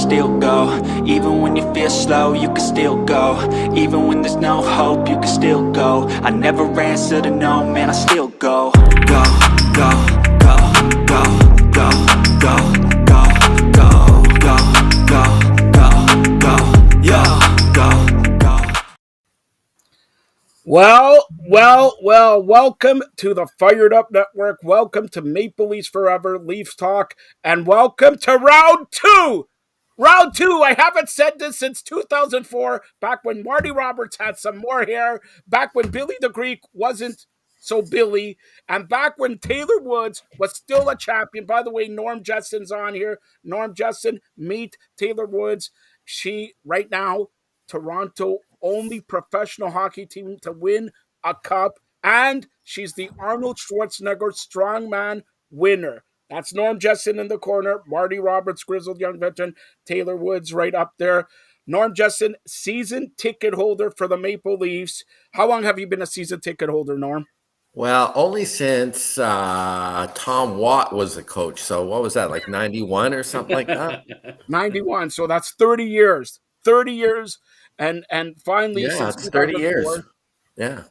still go. Even when you feel slow, you can still go. Even when there's no hope, you can still go. I never answer to no, man, I still go. Go, go, go, go, go, go, go, go, go, go, go, go, yo, go, go. Welcome to the Fired Up Network. Welcome to Maple Leafs Forever, Leafs Talk, and welcome to round two. Round two, I haven't said this since 2004, back when Marty Roberts had some more hair, back when Billy the Greek wasn't so Billy, and back when Taylor Woods was still a champion. By the way, Norm Justin's on here. Norm Justin, meet Taylor Woods. She, right now, Toronto only professional hockey team to win a cup, and she's the Arnold Schwarzenegger strongman winner. That's Norm Justin in the corner, Marty Roberts, grizzled young veteran, Taylor Woods right up there. Norm Justin, season ticket holder for the Maple Leafs. How long have you been a season ticket holder, Norm? Well, only since Tom Watt was the coach. So what was that, like 91 or something like that? 91. So that's 30 years. 30 years. And finally, Yeah, since it's 30 years. 2004, Yeah.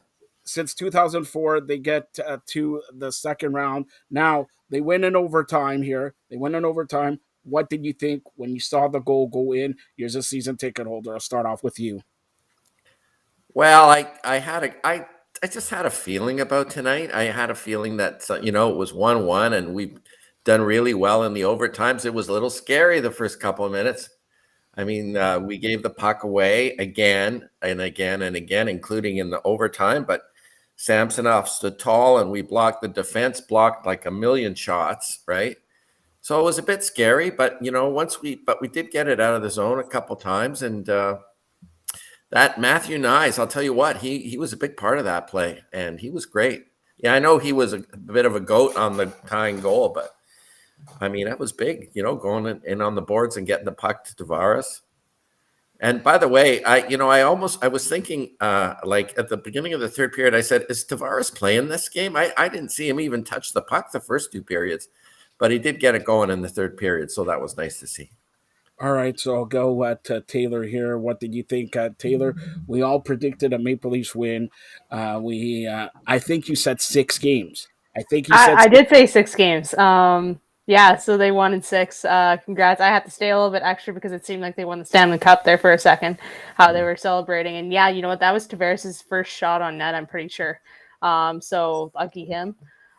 since 2004, they get to the second round. Now, they win in overtime here. They win in overtime. What did you think when you saw the goal go in? Here's a season ticket holder. I'll start off with you. Well, I just had a feeling about tonight. I had a feeling that it was 1-1 and we've done really well in the overtimes. It was a little scary the first couple of minutes. I mean, we gave the puck away again and again and again, including in the overtime, but Samsonov stood tall and we blocked the defense, blocked like a million shots, right? So it was a bit scary, but we did get it out of the zone a couple times, and that Matthew Nyes, I'll tell you what, he was a big part of that play, and he was great. Yeah, I know he was a bit of a goat on the tying goal, but I mean, that was big, going in on the boards and getting the puck to Tavares. And by the way, I was thinking, like at the beginning of the third period, I said, is Tavares playing this game? I didn't see him even touch the puck the first two periods, but he did get it going in the third period. So that was nice to see. All right, so I'll go to Taylor here. What did you think, Taylor? We all predicted a Maple Leafs win. I think you said 6 games. I did say 6 games. Yeah, so they won in 6. Congrats. I had to stay a little bit extra because it seemed like they won the Stanley Cup there for a second, how they were celebrating. And yeah, you know what? That was Tavares' first shot on net, I'm pretty sure. So lucky him.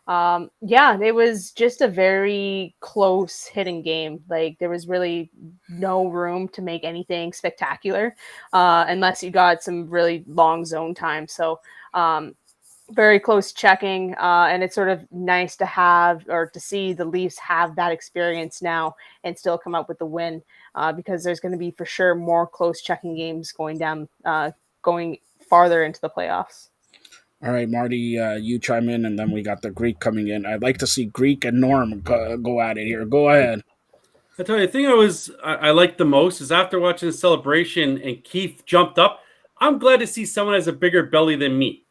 Yeah, it was just a very close hitting game. Like there was really no room to make anything spectacular unless you got some really long zone time. So very close checking, and it's sort of nice to have or to see the Leafs have that experience now and still come up with the win, because there's going to be for sure more close checking games going farther into the playoffs. All right, Marty, you chime in, and then we got the Greek coming in. I'd like to see Greek and Norm go at it here. Go ahead. I tell you, the thing I liked the most is after watching the celebration and Keith jumped up, I'm glad to see someone has a bigger belly than me.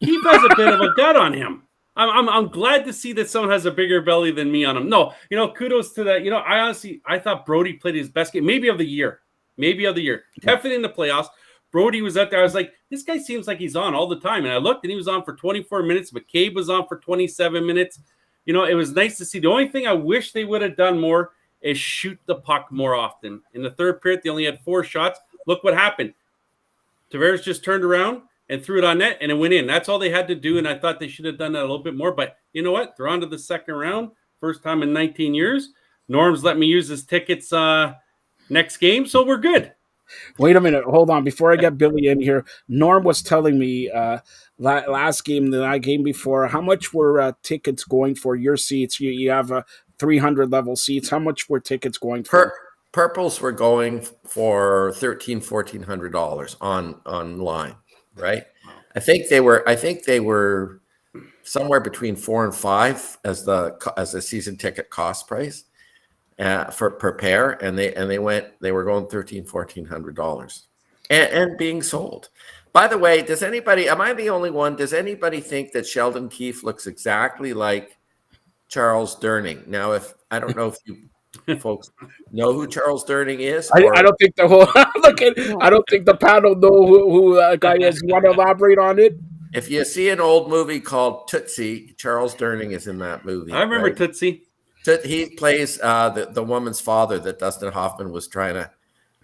Keith has a bit of a gut on him. I'm glad to see that someone has a bigger belly than me on him. No, kudos to that. I thought Brody played his best game, maybe of the year. Definitely in the playoffs. Brody was out there. I was like, this guy seems like he's on all the time. And I looked and he was on for 24 minutes. McCabe was on for 27 minutes. It was nice to see. The only thing I wish they would have done more is shoot the puck more often. In the third period, they only had 4 shots. Look what happened. Tavares just turned around and threw it on net, and it went in. That's all they had to do, and I thought they should have done that a little bit more. But you know what? They're on to the second round. First time in 19 years. Norm's let me use his tickets next game, so we're good. Wait a minute. Hold on. Before I get Billy in here, Norm was telling me last game, the game before, how much were tickets going for your seats? You have 300 level seats. How much were tickets going for? Purples were going for $1,400 online. Right, I think they were somewhere between 4 and 5 as the season ticket cost price per pair, and they were going $1,400 and being sold. By the way, am I the only one? Does anybody think that Sheldon Keefe looks exactly like Charles Durning? Now, I don't know if you Folks know who Charles Durning is? I don't think the whole I don't think the panel know who that guy is. You want to elaborate on it? If you see an old movie called Tootsie, Charles Durning is in that movie. I remember right? Tootsie. He plays the woman's father that Dustin Hoffman was trying to,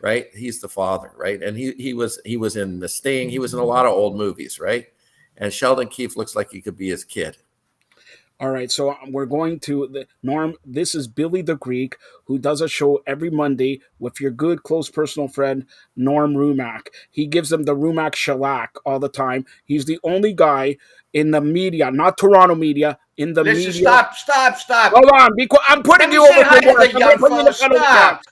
right? He's the father, right? And he was in The Sting. He was in a lot of old movies, right? And Sheldon Keefe looks like he could be his kid. All right, so we're going to Norm. This is Billy the Greek, who does a show every Monday with your good, close personal friend, Norm Rumack. He gives them the Rumack shellac all the time. He's the only guy in the media, not Toronto media, in the Listen, media. Stop. Hold on, I'm putting you over to work. Young fella. Stop.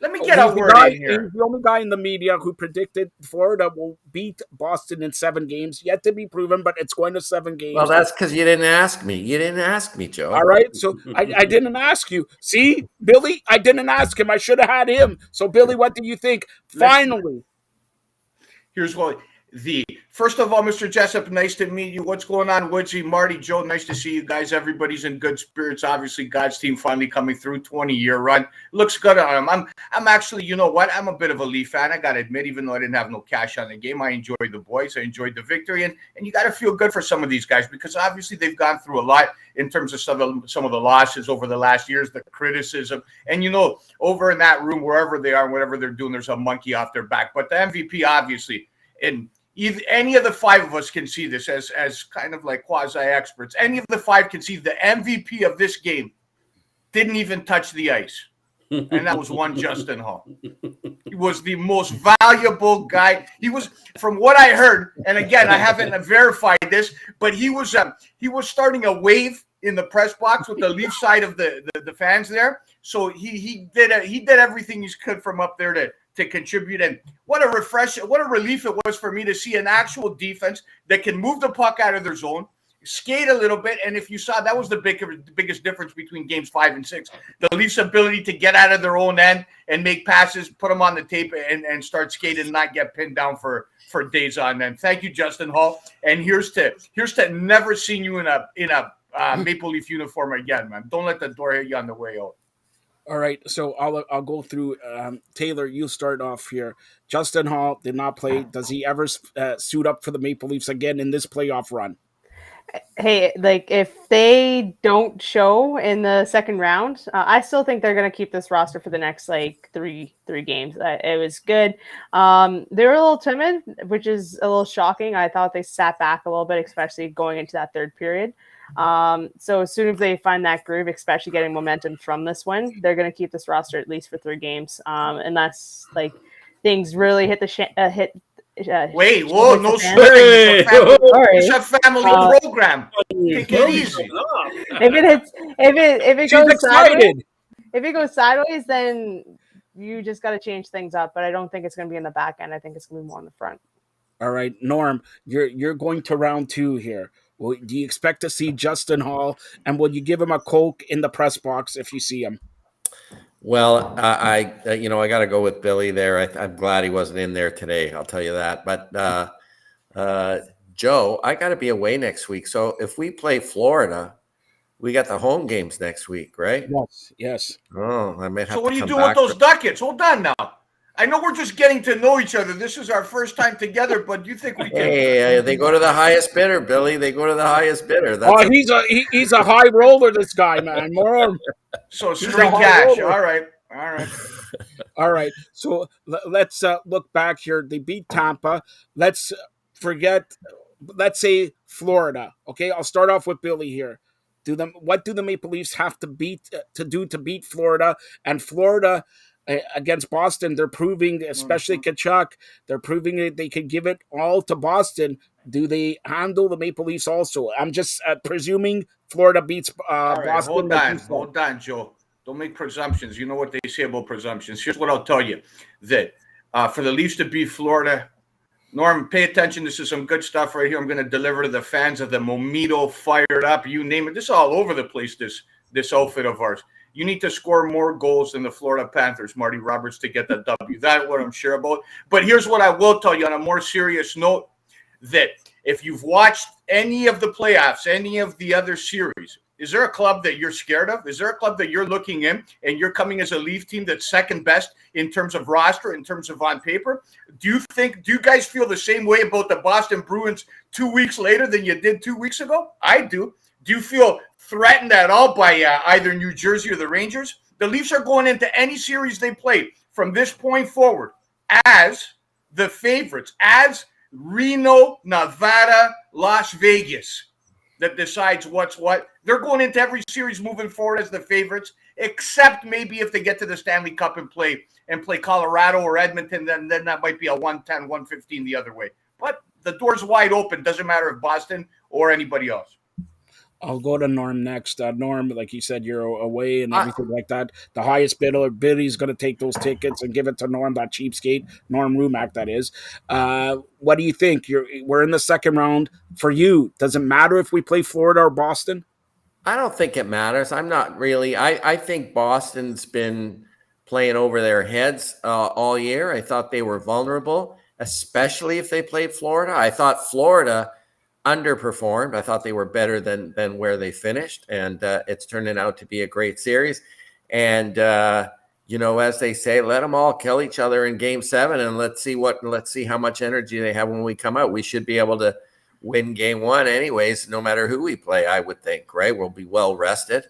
Let me get a word in here. He's the only guy in the media who predicted Florida will beat Boston in 7 games. Yet to be proven, but it's going to 7 games. Well, that's because you didn't ask me. You didn't ask me, Joe. All right, so I didn't ask you. See, Billy, I didn't ask him. I should have had him. So, Billy, what do you think? Finally. Here's what first of all, Mr. Jessup, nice to meet you. What's going on, Woodsy, Marty, Joe? Nice to see you guys. Everybody's in good spirits. Obviously, God's team finally coming through. 20-year run looks good on him. I'm actually, you know what? I'm a bit of a Leaf fan. I gotta admit, even though I didn't have no cash on the game, I enjoyed the boys. I enjoyed the victory, and you got to feel good for some of these guys because obviously they've gone through a lot in terms of some of the losses over the last years, the criticism, and over in that room, wherever they are, whatever they're doing, there's a monkey off their back. But the MVP, obviously, and any of the 5 of us can see this as kind of like quasi-experts. Any of the 5 can see the MVP of this game didn't even touch the ice. And that was one Justin Hall. He was the most valuable guy. He was, from what I heard, and again, I haven't verified this, but he was starting a wave in the press box with the Leaf side of the fans there. So he did everything he could from up there to contribute. And what a relief it was for me to see an actual defense that can move the puck out of their zone, skate a little bit. And if you saw, that was the biggest difference between games 5 and 6. The Leafs' ability to get out of their own end and make passes, put them on the tape and start skating and not get pinned down for days on end. Thank you, Justin Hall. And here's to never seeing you in a Maple Leaf uniform again, man. Don't let the door hit you on the way out. All right, so I'll go through. Taylor, you start off here. Justin Hall did not play. Does he ever suit up for the Maple Leafs again in this playoff run? Hey, like if they don't show in the second round, I still think they're going to keep this roster for the next like three games. It was good. They were a little timid, which is a little shocking. I thought they sat back a little bit, especially going into that third period. So as soon as they find that groove, especially getting momentum from this win, they're going to keep this roster at least for 3 games. Unless like things really hit the Wait, whoa, no swearing. It's a family program. Take it easy. If it She's goes excited. sideways, if it goes sideways, then you just got to change things up. But I don't think it's going to be in the back end. I think it's going to be more in the front. All right, Norm, you're going to round 2 here. Well, do you expect to see Justin Hall, and will you give him a Coke in the press box if you see him? Well, I got to go with Billy there. I'm glad he wasn't in there today. I'll tell you that. But Joe, I got to be away next week. So if we play Florida, we got the home games next week, right? Yes. Oh, I might have. So what to are you come doing back with those ducats? Hold on now. I know we're just getting to know each other. This is our first time together, but you think we can? Hey, they go to the highest bidder, Billy. They go to the highest bidder. He's a high roller, this guy, man. More. So straight cash. All right. All right. So let's look back here. They beat Tampa. Let's say Florida. Okay, I'll start off with Billy here. What do the Maple Leafs have to beat Florida? And Florida against Boston, they're proving, especially Tkachuk, they're proving that they can give it all to Boston. Do they handle the Maple Leafs also? I'm just presuming Florida beats Boston. Hold on, Joe. Don't make presumptions. You know what they say about presumptions. Here's what I'll tell you. That for the Leafs to beat Florida, Norm, pay attention. This is some good stuff right here. I'm going to deliver to the fans of the Mometu, Fired Up, you name it. This is all over the place, this outfit of ours. You need to score more goals than the Florida Panthers, Marty Roberts, to get the W. That's what I'm sure about. But here's what I will tell you on a more serious note, that if you've watched any of the playoffs, any of the other series, Is there a club that you're scared of? Is there a club that you're looking in and you're coming as a Leaf team that's second best in terms of roster, in terms of on paper? Do you guys feel the same way about the Boston Bruins 2 weeks later than you did 2 weeks ago? I do. Do you feel threatened at all by either New Jersey or the Rangers? The Leafs are going into any series they play from this point forward as the favorites, as Reno, Nevada, Las Vegas that decides what's what. They're going into every series moving forward as the favorites, except maybe if they get to the Stanley Cup and play Colorado or Edmonton, then that might be a 110, 115 the other way. But the door's wide open. Doesn't matter if Boston or anybody else. I'll go to Norm next. Norm, like you said, you're away and everything like that. The highest bidder is going to take those tickets and give it to Norm, that cheapskate, Norm Rumack, that is. What do you think? We're in the second round. For you, does it matter if we play Florida or Boston? I don't think it matters. I'm not really. I think Boston's been playing over their heads all year. I thought they were vulnerable, especially if they played Florida. I thought Florida underperformed. I thought they were better than where they finished, and it's turning out to be a great series. And as they say, let them all kill each other in Game 7, and let's see how much energy they have when we come out. We should be able to win Game 1 anyways, no matter who we play. I would think, right? We'll be well rested.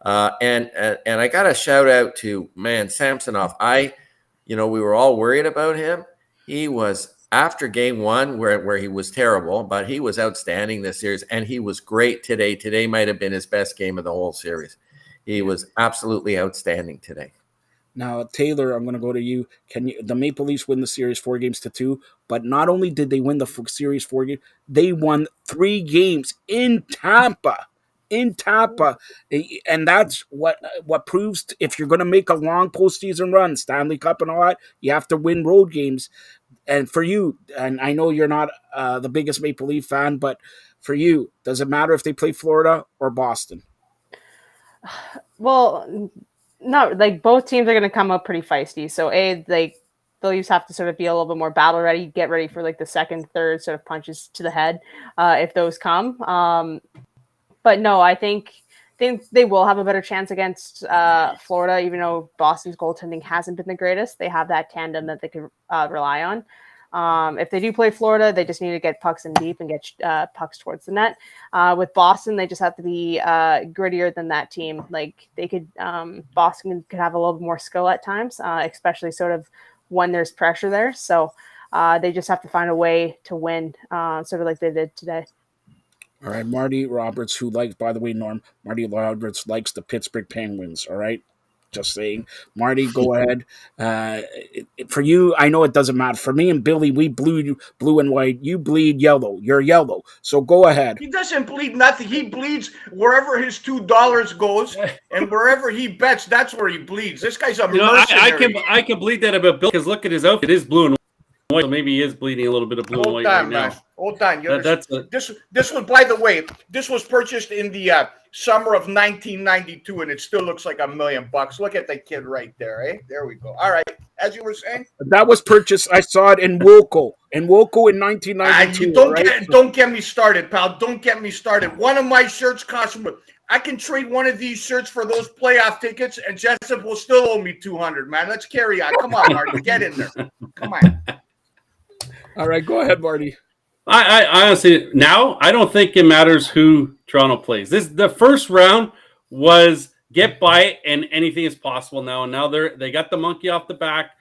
And I got a shout out to Samsonov. We were all worried about him. He was, after Game 1, where he was terrible, but he was outstanding this series, and he was great today. Today might have been his best game of the whole series. He was absolutely outstanding today. Now, Taylor, I'm going to go to you. The Maple Leafs win the series 4-2, but not only did they win the series 4 games, they won 3 games in Tampa. And that's what proves if you're going to make a long postseason run, Stanley Cup and all that, you have to win road games. And for you, and I know you're not the biggest Maple Leaf fan, but for you, does it matter if they play Florida or Boston? Well, no, like both teams are going to come up pretty feisty. So the Leafs have to sort of be a little bit more battle ready, get ready for like the second, third sort of punches to the head if those come. But no, I think they will have a better chance against Florida, even though Boston's goaltending hasn't been the greatest. They have that tandem that they can rely on. If they do play Florida, they just need to get pucks in deep and get pucks towards the net. With Boston, they just have to be grittier than that team. Like Boston could have a little bit more skill at times, especially sort of when there's pressure there. So they just have to find a way to win, sort of like they did today. All right, Marty Roberts, by the way, Norm, Marty Roberts likes the Pittsburgh Penguins, all right? Just saying. Marty, go ahead. For you, I know it doesn't matter. For me and Billy, we bleed blue and white. You bleed yellow. You're yellow. So go ahead. He doesn't bleed nothing. He bleeds wherever his $2 goes, and wherever he bets, that's where he bleeds. This guy's a mercenary. I can bleed that about Bill because look at his outfit. It is blue and white, so maybe he is bleeding a little bit of blue and white right now. Hold on. This was, by the way, this was purchased in the summer of 1992, and it still looks like $1 million. Look at the kid right there, eh? There we go. All right, as you were saying, that was purchased. I saw it in Woco. In 1992. Don't get me started, pal. Don't get me started. One of my shirts costs. I can trade one of these shirts for those playoff tickets, and Jessup will still owe me $200. Man, let's carry on. Come on, Marty, get in there. Come on. All right, go ahead, Marty. I honestly, now I don't think it matters who Toronto plays. The first round was get by it and anything is possible now. And now they got the monkey off the back.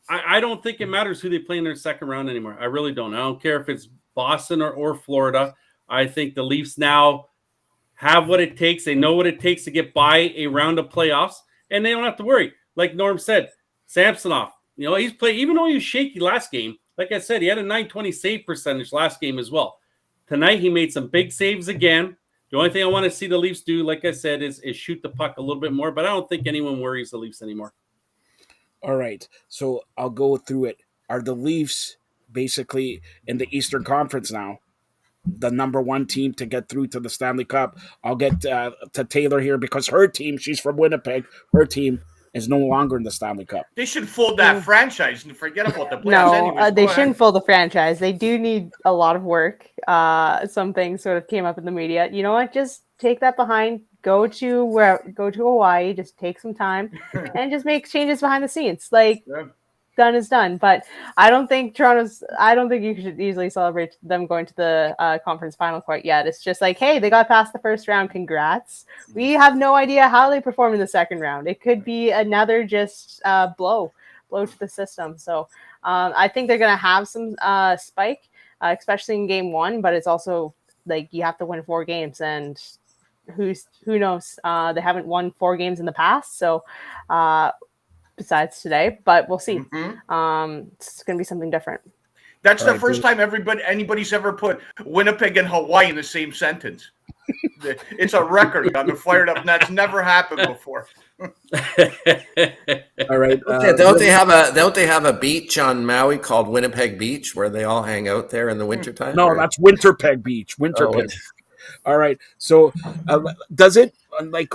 I don't think it matters who they play in their second round anymore. I really don't. I don't care if it's Boston or Florida. I think the Leafs now have what it takes. They know what it takes to get by a round of playoffs, and they don't have to worry. Like Norm said, Samsonov, he's played, even though he was shaky last game. Like I said, he had a .920 save percentage last game as well. Tonight, he made some big saves again. The only thing I want to see the Leafs do, like I said, is shoot the puck a little bit more. But I don't think anyone worries the Leafs anymore. All right. So I'll go through it. Are the Leafs basically in the Eastern Conference now the number one team to get through to the Stanley Cup? I'll get to Taylor here because her team, she's from Winnipeg, her team is no longer in the Stanley Cup. They should fold that franchise and forget about the playoffs. No, they shouldn't fold the franchise. They do need a lot of work. Some things sort of came up in the media. You know what? Just take that behind, go to Hawaii, just take some time and just make changes behind the scenes. Like, done is done. But I don't think you should easily celebrate them going to the conference final quite yet. It's just like, hey, they got past the first round. Congrats. We have no idea how they perform in the second round. It could be another just blow to the system. So I think they're going to have some spike, especially in game one. But it's also like you have to win 4 games, and who knows? They haven't won 4 games in the past, so. Besides today, but we'll see. It's going to be something different. That's the first time anybody's ever put Winnipeg and Hawaii in the same sentence. It's a record on the Fired Up Nets. Never happened before. All right. Don't they have a beach on Maui called Winnipeg Beach where they all hang out there in the wintertime? No, that's Winterpeg Beach. Winterpeg. All right. So does it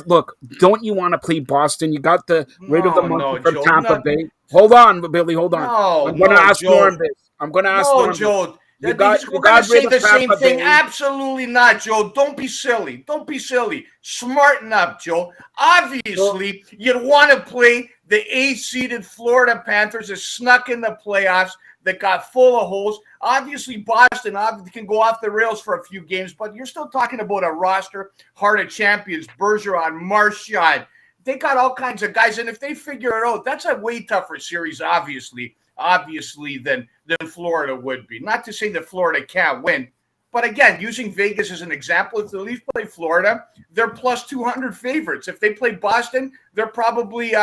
look, don't you want to play Boston? You got rid of the monkey from Tampa Bay. Hold on, Billy. Hold on. I'm going to ask Norm this. Norm Joe. We're going to say the same thing. Bay. Absolutely not, Joe. Don't be silly. Smarten up, Joe. Obviously, you'd want to play the 8th-seeded Florida Panthers that snuck in the playoffs, that got full of holes. Obviously, Boston can go off the rails for a few games, but you're still talking about a roster, Heart of Champions, Bergeron, Marchand. They got all kinds of guys, and if they figure it out, that's a way tougher series, obviously, than Florida would be. Not to say that Florida can't win, but again, using Vegas as an example, if the Leafs play Florida, they're plus 200 favorites. If they play Boston, they're probably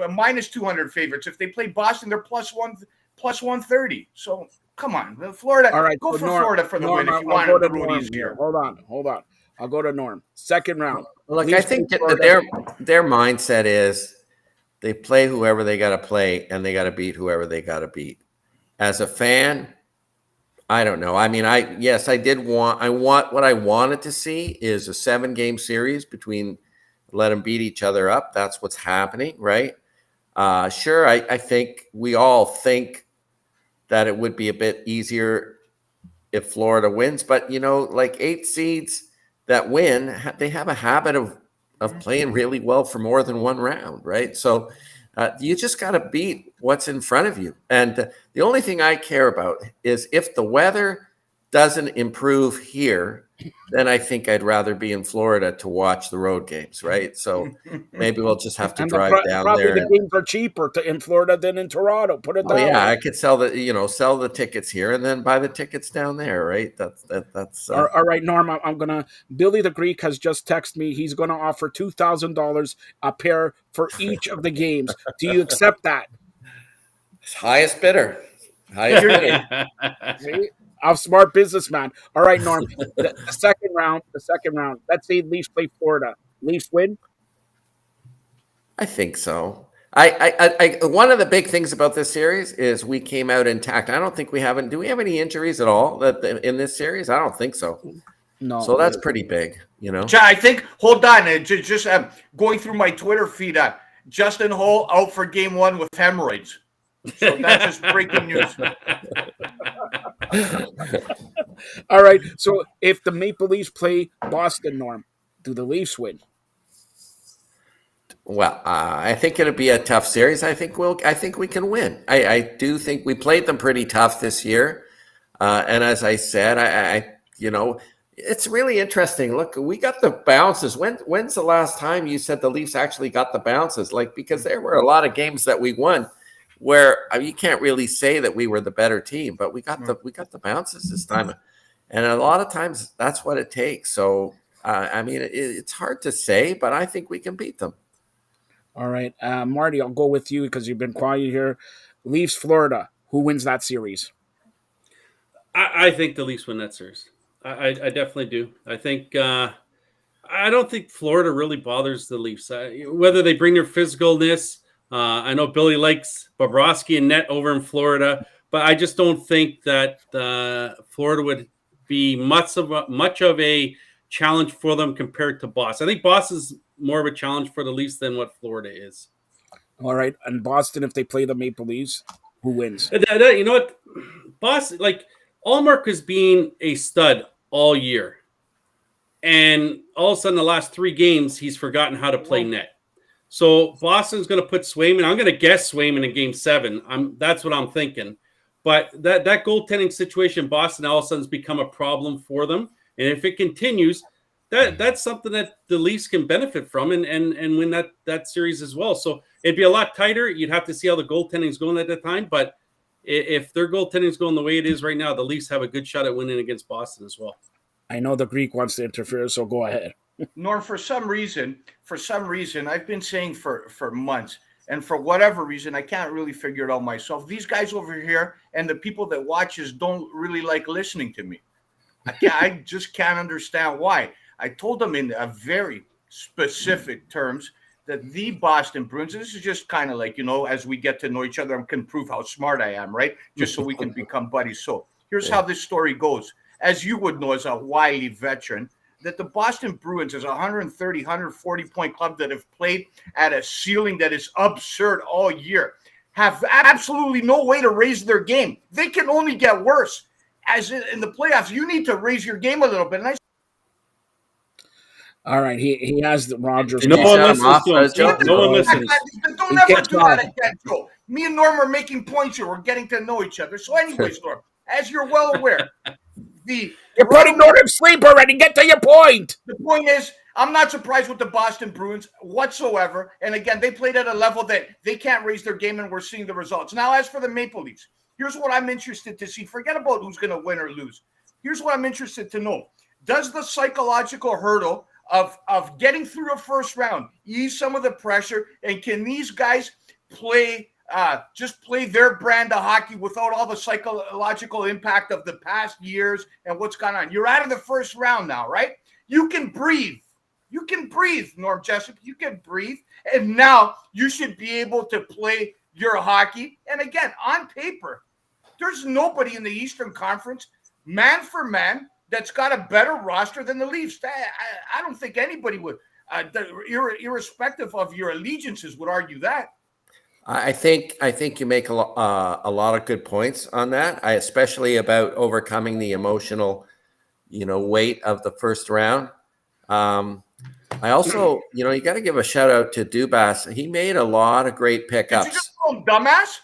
minus 200 favorites. If they play Boston, they're plus 130. So come on, Florida. All right, go for Florida for the win if you want to road easier. Hold on. I'll go to Norm. Second round. Look, I think their mindset is they play whoever they got to play, and they got to beat whoever they got to beat. As a fan, I don't know. I mean, I want what I wanted to see is a 7-game series between. Let them beat each other up. That's what's happening, right? Sure, I think we all think that it would be a bit easier if Florida wins, but 8 seeds that win, they have a habit of playing really well for more than one round, right? So you just got to beat what's in front of you. And the only thing I care about is if the weather doesn't improve here, then I think I'd rather be in Florida to watch the road games, right? So maybe we'll just have to drive down there. The games are cheaper in Florida than in Toronto. Put it down. Yeah, I could sell the tickets here and then buy the tickets down there, right? That's all right, Norm. I'm gonna. Billy the Greek has just texted me. He's gonna offer $2,000 a pair for each of the games. Do you accept that? Highest bidder. See? I'm a smart businessman. All right, Norm. The second round. Let's say Leafs play Florida. Leafs win? I think so. I one of the big things about this series is we came out intact. I don't think do we have any injuries at all in this series? I don't think so. No. So that's pretty big, I think, hold on, just going through my Twitter feed, Justin Holl out for game 1 with hemorrhoids. So that's just breaking news. All right. So if the Maple Leafs play Boston, Norm, do the Leafs win? Well, I think it'll be a tough series. I think we can win. I do think we played them pretty tough this year. And as I said, it's really interesting. Look, we got the bounces. When's the last time you said the Leafs actually got the bounces? Because there were a lot of games that we won where you can't really say that we were the better team, but we got the bounces this time, and a lot of times that's what it takes. So it's hard to say, but I think we can beat them. All right, Marty, I'll go with you because you've been quiet here. Leafs, Florida. Who wins that series? I think the Leafs win that series. I definitely do. I think I don't think Florida really bothers the Leafs. Whether they bring their physicalness. I know Billy likes Bobrovsky and net over in Florida, but I just don't think that Florida would be much of a challenge for them compared to Boston. I think Boston's more of a challenge for the Leafs than what Florida is. All right, and Boston, if they play the Maple Leafs, who wins? You know what? Boston, Allmark has been a stud all year. And all of a sudden, the last 3 games, he's forgotten how to play net. So Boston's going to put Swayman. I'm going to guess Swayman in Game 7. That's what I'm thinking. But that goaltending situation, Boston all of a sudden has become a problem for them. And if it continues, that's something that the Leafs can benefit from and win that series as well. So it'd be a lot tighter. You'd have to see how the goaltending is going at that time. But if their goaltending is going the way it is right now, the Leafs have a good shot at winning against Boston as well. I know the Greek wants to interfere, so go ahead. Norm, for some reason, I've been saying for months, and for whatever reason, I can't really figure it out myself. These guys over here and the people that watches don't really like listening to me. I just can't understand why. I told them in a very specific terms that the Boston Bruins, this is just kind of like, as we get to know each other, I can prove how smart I am, right? Just so we can become buddies. So here's how this story goes. As you would know as a wily veteran, that the Boston Bruins is a 130, 140-point club that have played at a ceiling that is absurd all year, have absolutely no way to raise their game. They can only get worse. As in the playoffs, you need to raise your game a little bit. And all right, he has the Rogers. No one listens to him. No one listens. Don't ever do that again, Joe. Me and Norm are making points here. We're getting to know each other. So anyways, Norm, as you're well aware, you're putting Norm to sleep already. Get to your point. The point is, I'm not surprised with the Boston Bruins whatsoever. And again, they played at a level that they can't raise their game, and we're seeing the results. Now, as for the Maple Leafs, here's what I'm interested to see. Forget about who's going to win or lose. Here's what I'm interested to know. Does the psychological hurdle of getting through a first round ease some of the pressure? And can these guys just play their brand of hockey without all the psychological impact of the past years and what's gone on? You're out of the first round now, right? You can breathe. You can breathe, Norm Jessup. You can breathe. And now you should be able to play your hockey. And again, on paper, there's nobody in the Eastern Conference, man for man, that's got a better roster than the Leafs. I don't think anybody would, irrespective of your allegiances, would argue that. I think you make a lot of good points on that. Especially about overcoming the emotional, weight of the first round. I also, you got to give a shout out to Dubas. He made a lot of great pickups. Did you just call him dumbass?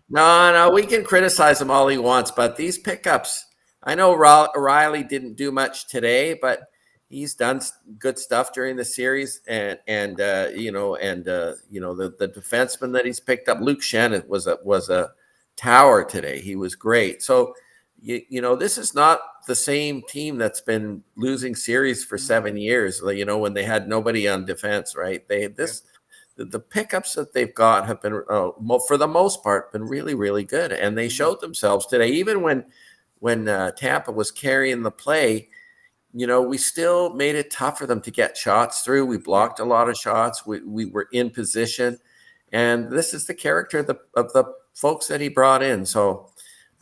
No, we can criticize him all he wants, but these pickups, I know Riley didn't do much today, but he's done good stuff during the series, and the defenseman that he's picked up, Luke Shannon, was a tower today. He was great. So this is not the same team that's been losing series for 7 years. When they had nobody on defense, right? The pickups that they've got have been, for the most part, been really, really good, and they showed themselves today. Even when Tampa was carrying the play, we still made it tough for them to get shots through. We blocked a lot of shots. We were in position, and this is the character of the folks that he brought in. So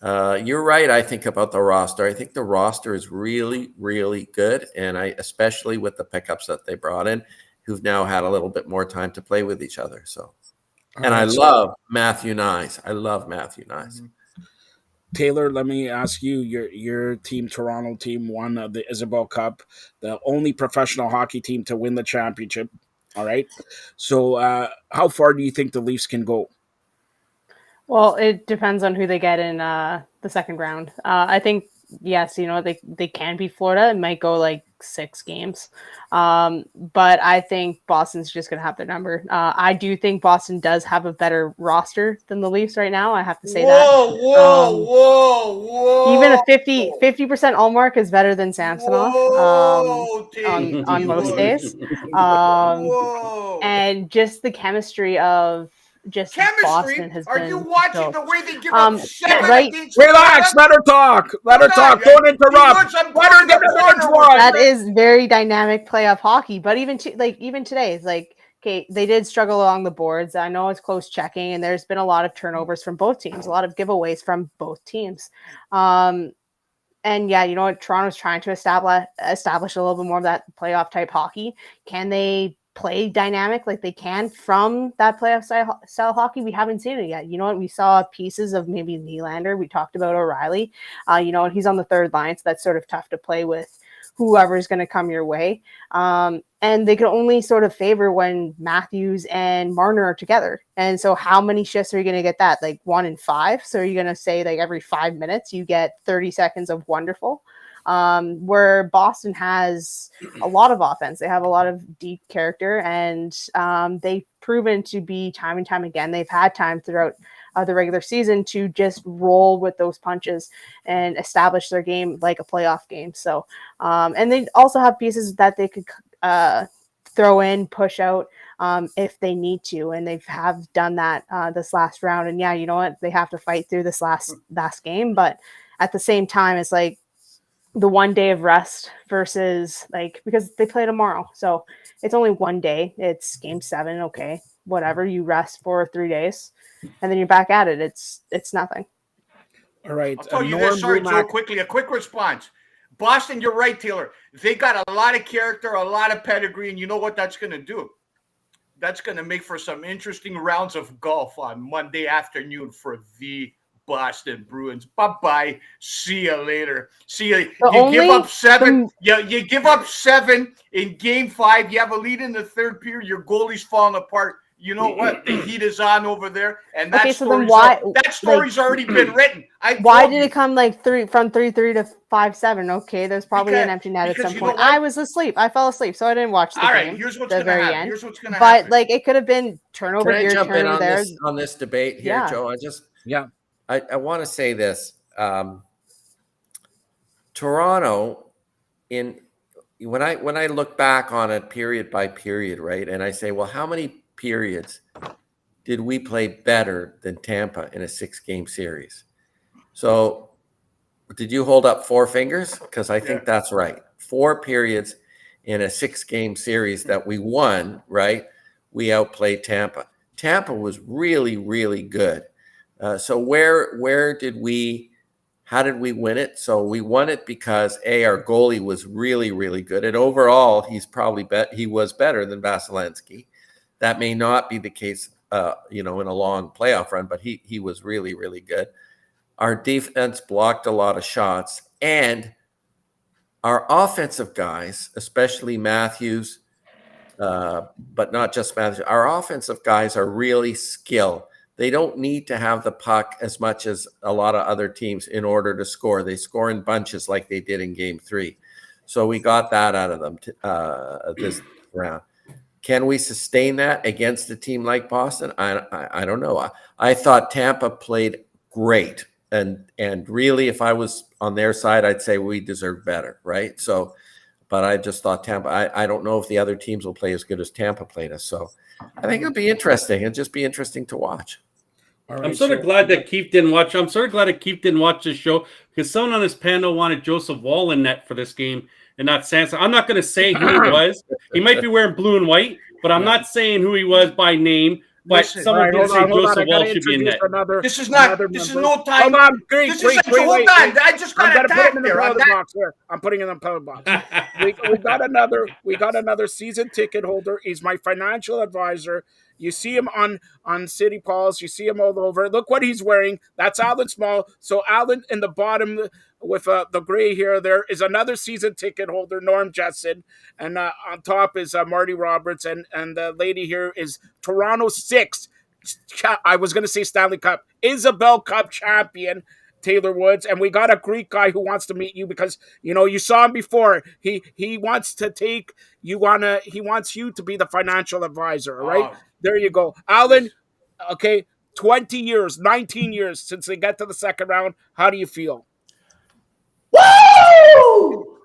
you're right, I think, about the roster. I think the roster is really, really good, and especially with the pickups that they brought in, who've now had a little bit more time to play with each other. So, and I love Matthew Nyes. Taylor, let me ask you, your team, Toronto team, won the Isabel Cup, the only professional hockey team to win the championship. All right. So how far do you think the Leafs can go? Well, it depends on who they get in the second round. I think, yes, they can beat Florida. It might go like 6 games. But I think Boston's just going to have their number. I do think Boston does have a better roster than the Leafs right now. I have to say Whoa. Even a 50% all mark is better than Samsonov on most days. And just the chemistry of Boston has Are been. You watching the way they give up 7 right? Relax. Let her talk. Let her talk. Don't interrupt. Let her get the one. That is very dynamic playoff hockey. But even today, it's like, okay, they did struggle along the boards. I know it's close checking, and there's been a lot of turnovers from both teams, a lot of giveaways from both teams. And yeah, Toronto's trying to establish a little bit more of that playoff type hockey. Can they play dynamic like they can from that playoff style hockey. We haven't seen it yet. You know what? We saw pieces of maybe Nylander. We talked about O'Reilly. You know, he's on the third line, so that's sort of tough to play with whoever's going to come your way. And they can only sort of favor when Matthews and Marner are together. And so how many shifts are you going to get that? Like 1 in 5? So are you going to say like every 5 minutes you get 30 seconds of wonderful? Where Boston has a lot of offense. They have a lot of deep character, and they've proven to be time and time again. They've had time throughout the regular season to just roll with those punches and establish their game like a playoff game. So, and they also have pieces that they could throw in, push out if they need to, and they have done that this last round. And yeah, you know what? They have to fight through this last game, but at the same time, it's like the 1 day of rest versus like, because they play tomorrow, so it's only 1 day. It's game 7. Okay, whatever, you rest for 3 days and then you're back at it. It's nothing. All right. I'll tell you this. Sorry, Joe, quickly. A quick response. Boston, you're right, Taylor. They got a lot of character, a lot of pedigree, and you know what that's going to do? That's going to make for some interesting rounds of golf on Monday afternoon for the Boston Bruins. Bye-bye. See you later. See you. You give up 7. You give up 7 in game 5. You have a lead in the third period. Your goalie's falling apart. You know what? The heat is on over there, and that story's already been written. Why did it come like from 3-3 to 5-7? Okay, there's probably an empty net at some point. I was asleep. I fell asleep, so I didn't watch the game. Here's what's going to happen. Here's what's going to happen. But like, it could have been turnover here, jump turnover in there. on this debate here, Joe. I want to say this. Toronto, when I look back on it period by period, right, and I say, well, how many periods did we play better than Tampa in a 6-game series? So did you hold up 4 fingers? Because I think that's right. 4 periods in a 6-game series that we won, right? We outplayed Tampa. Tampa was really, really good. So how did we win it? So we won it because our goalie was really, really good. And overall, he was better than Vasilevsky. That may not be the case, in a long playoff run, but he was really, really good. Our defense blocked a lot of shots, and our offensive guys, especially Matthews, but not just Matthews, our offensive guys are really skilled. They don't need to have the puck as much as a lot of other teams in order to score. They score in bunches like they did in game 3. So we got that out of them this round. Can we sustain that against a team like Boston? I don't know. I thought Tampa played great. And really, if I was on their side, I'd say we deserve better, right? So, but I just thought Tampa, I don't know if the other teams will play as good as Tampa played us. So I think it'll be interesting. It'll just be interesting to watch. Right, I'm sort of glad that Keith didn't watch. I'm sort of glad that Keith didn't watch this show, because someone on his panel wanted Joseph Wall in net for this game and not Sansa. I'm not going to say who he was. He might be wearing blue and white, but I'm not saying who he was by name. But someone did say Joseph Wall should be in net. This is no time. Hold on, hold on. I just got attacked there. I'm putting him in the pellet box. We got another season ticket holder. He's my financial advisor. You see him on City Pauls. You see him all over. Look what he's wearing. That's Alan Small. So Alan in the bottom with the gray hair there is another season ticket holder, Norm Jessen. And on top is Marty Roberts. And the lady here is Toronto 6. I was going to say Stanley Cup. Isabel Cup champion, Taylor Woods. And we got a Greek guy who wants to meet you because, you saw him before. He wants to take you on he wants you to be the financial advisor, all right? There you go. Alan, okay, 19 years since they got to the second round. How do you feel? Woo!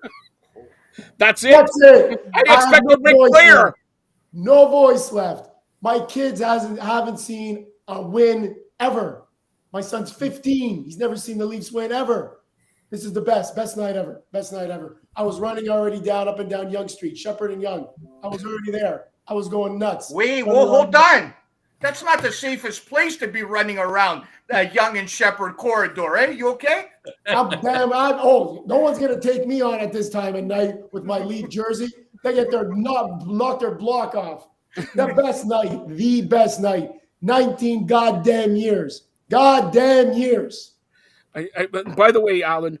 That's it? That's it. I expected Ric Flair. No voice left. My kids haven't seen a win ever. My son's 15. He's never seen the Leafs win ever. This is the best night ever. Best night ever. I was running already up and down Yonge Street, Shepherd and Yonge. I was already there. I was going nuts. Hold on. That's not the safest place to be running around that Yonge and Shepherd corridor, eh? You okay? No one's going to take me on at this time of night with my Leaf jersey. They get their knock their block off. The best night. 19 goddamn years. Goddamn years. By the way, Alan,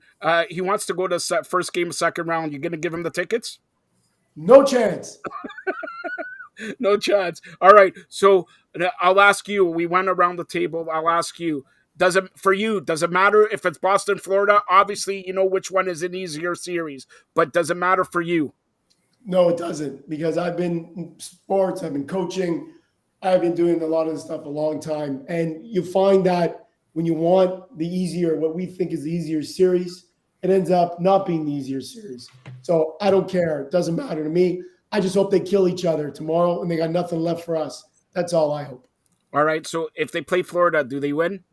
he wants to go to first game, second round. You going to give him the tickets? No chance. No chance. All right. So I'll ask you. We went around the table. I'll ask you. Does it matter if it's Boston, Florida? Obviously, you know which one is an easier series, but does it matter for you? No, it doesn't, because I've been in sports, I've been coaching, I've been doing a lot of this stuff a long time. And you find that when you want what we think is the easier series, it ends up not being the easier series. So I don't care. It doesn't matter to me. I just hope they kill each other tomorrow and they got nothing left for us. That's all I hope. All right. So if they play Florida, do they win?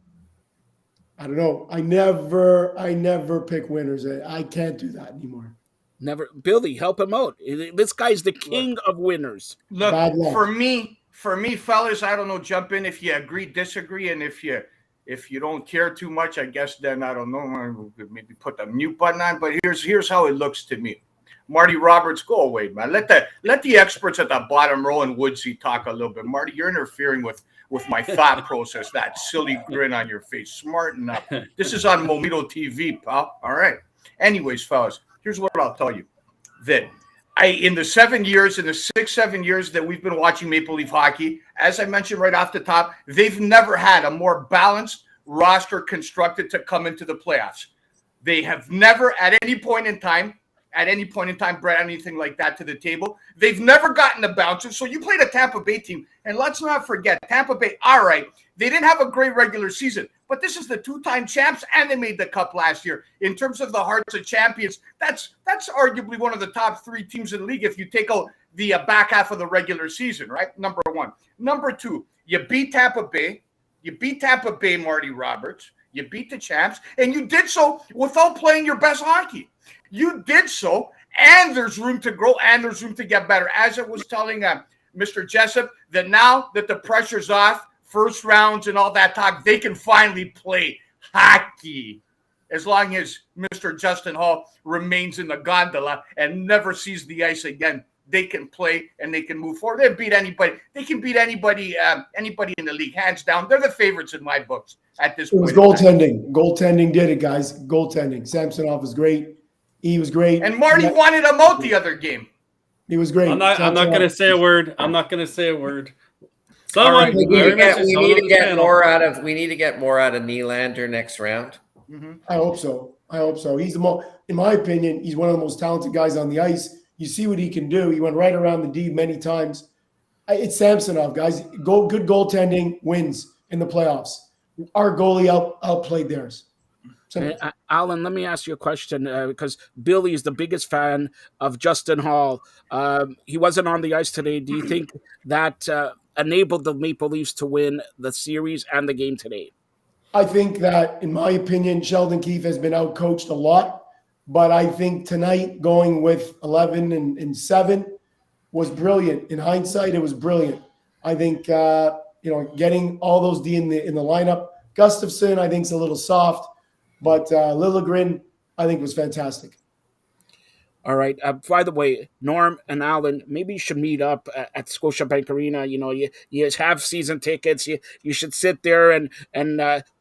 I don't know. I never pick winners. I can't do that anymore. Never. Billy, help him out. This guy's the king of winners. Look, for me, fellas, I don't know, jump in if you agree, disagree, and if you don't care too much, I guess then I don't know, maybe put the mute button on. But here's how it looks to me. Marty Roberts, go away, man. Let the experts at the bottom row and Woodsy talk a little bit. Marty, you're interfering with my thought process. That silly grin on your face. Smarten up. This is on Mometu TV, pal. All right. Anyways, fellas, here's what I'll tell you. That in the 7 years that we've been watching Maple Leaf hockey, as I mentioned right off the top, they've never had a more balanced roster constructed to come into the playoffs. They have never at any point in time, brought anything like that to the table. They've never gotten the bounces. So you played a Tampa Bay team, and let's not forget, Tampa Bay, all right, they didn't have a great regular season, but this is the two-time champs, and they made the cup last year. In terms of the hearts of champions, that's arguably one of the top three teams in the league if you take out the back half of the regular season, right? Number one. Number two, you beat Tampa Bay. You beat Tampa Bay, Marty Roberts. You beat the champs, and you did so without playing your best hockey. You did so, and there's room to grow, and there's room to get better. As I was telling Mr. Jessup, that now that the pressure's off, first rounds and all that talk, they can finally play hockey. As long as Mr. Justin Hall remains in the gondola and never sees the ice again, they can play and they can move forward. They beat anybody. They can beat anybody in the league, hands down. They're the favorites in my books at this point. It was goaltending. Goaltending did it, guys. Goaltending. Samsonov was great. He was great. And Marty wanted him out the other game. He was great. I'm not going to say a word. Someone, we need to get more out of Nylander next round. Mm-hmm. I hope so. He's in my opinion, he's one of the most talented guys on the ice. You see what he can do. He went right around the D many times. It's Samsonov, guys. Good goaltending wins in the playoffs. Our goalie outplayed theirs. Alan, let me ask you a question because Billy is the biggest fan of Justin Hall. He wasn't on the ice today. Do you think that enabled the Maple Leafs to win the series and the game today? I think that, in my opinion, Sheldon Keefe has been outcoached a lot. But I think tonight going with 11 and 7 was brilliant. In hindsight, it was brilliant. I think getting all those D in the lineup. Gustafsson, I think, is a little soft. But Liljegren, I think, was fantastic. All right. By the way, Norm and Alan, maybe you should meet up at Scotiabank Arena. You have season tickets. You should sit there and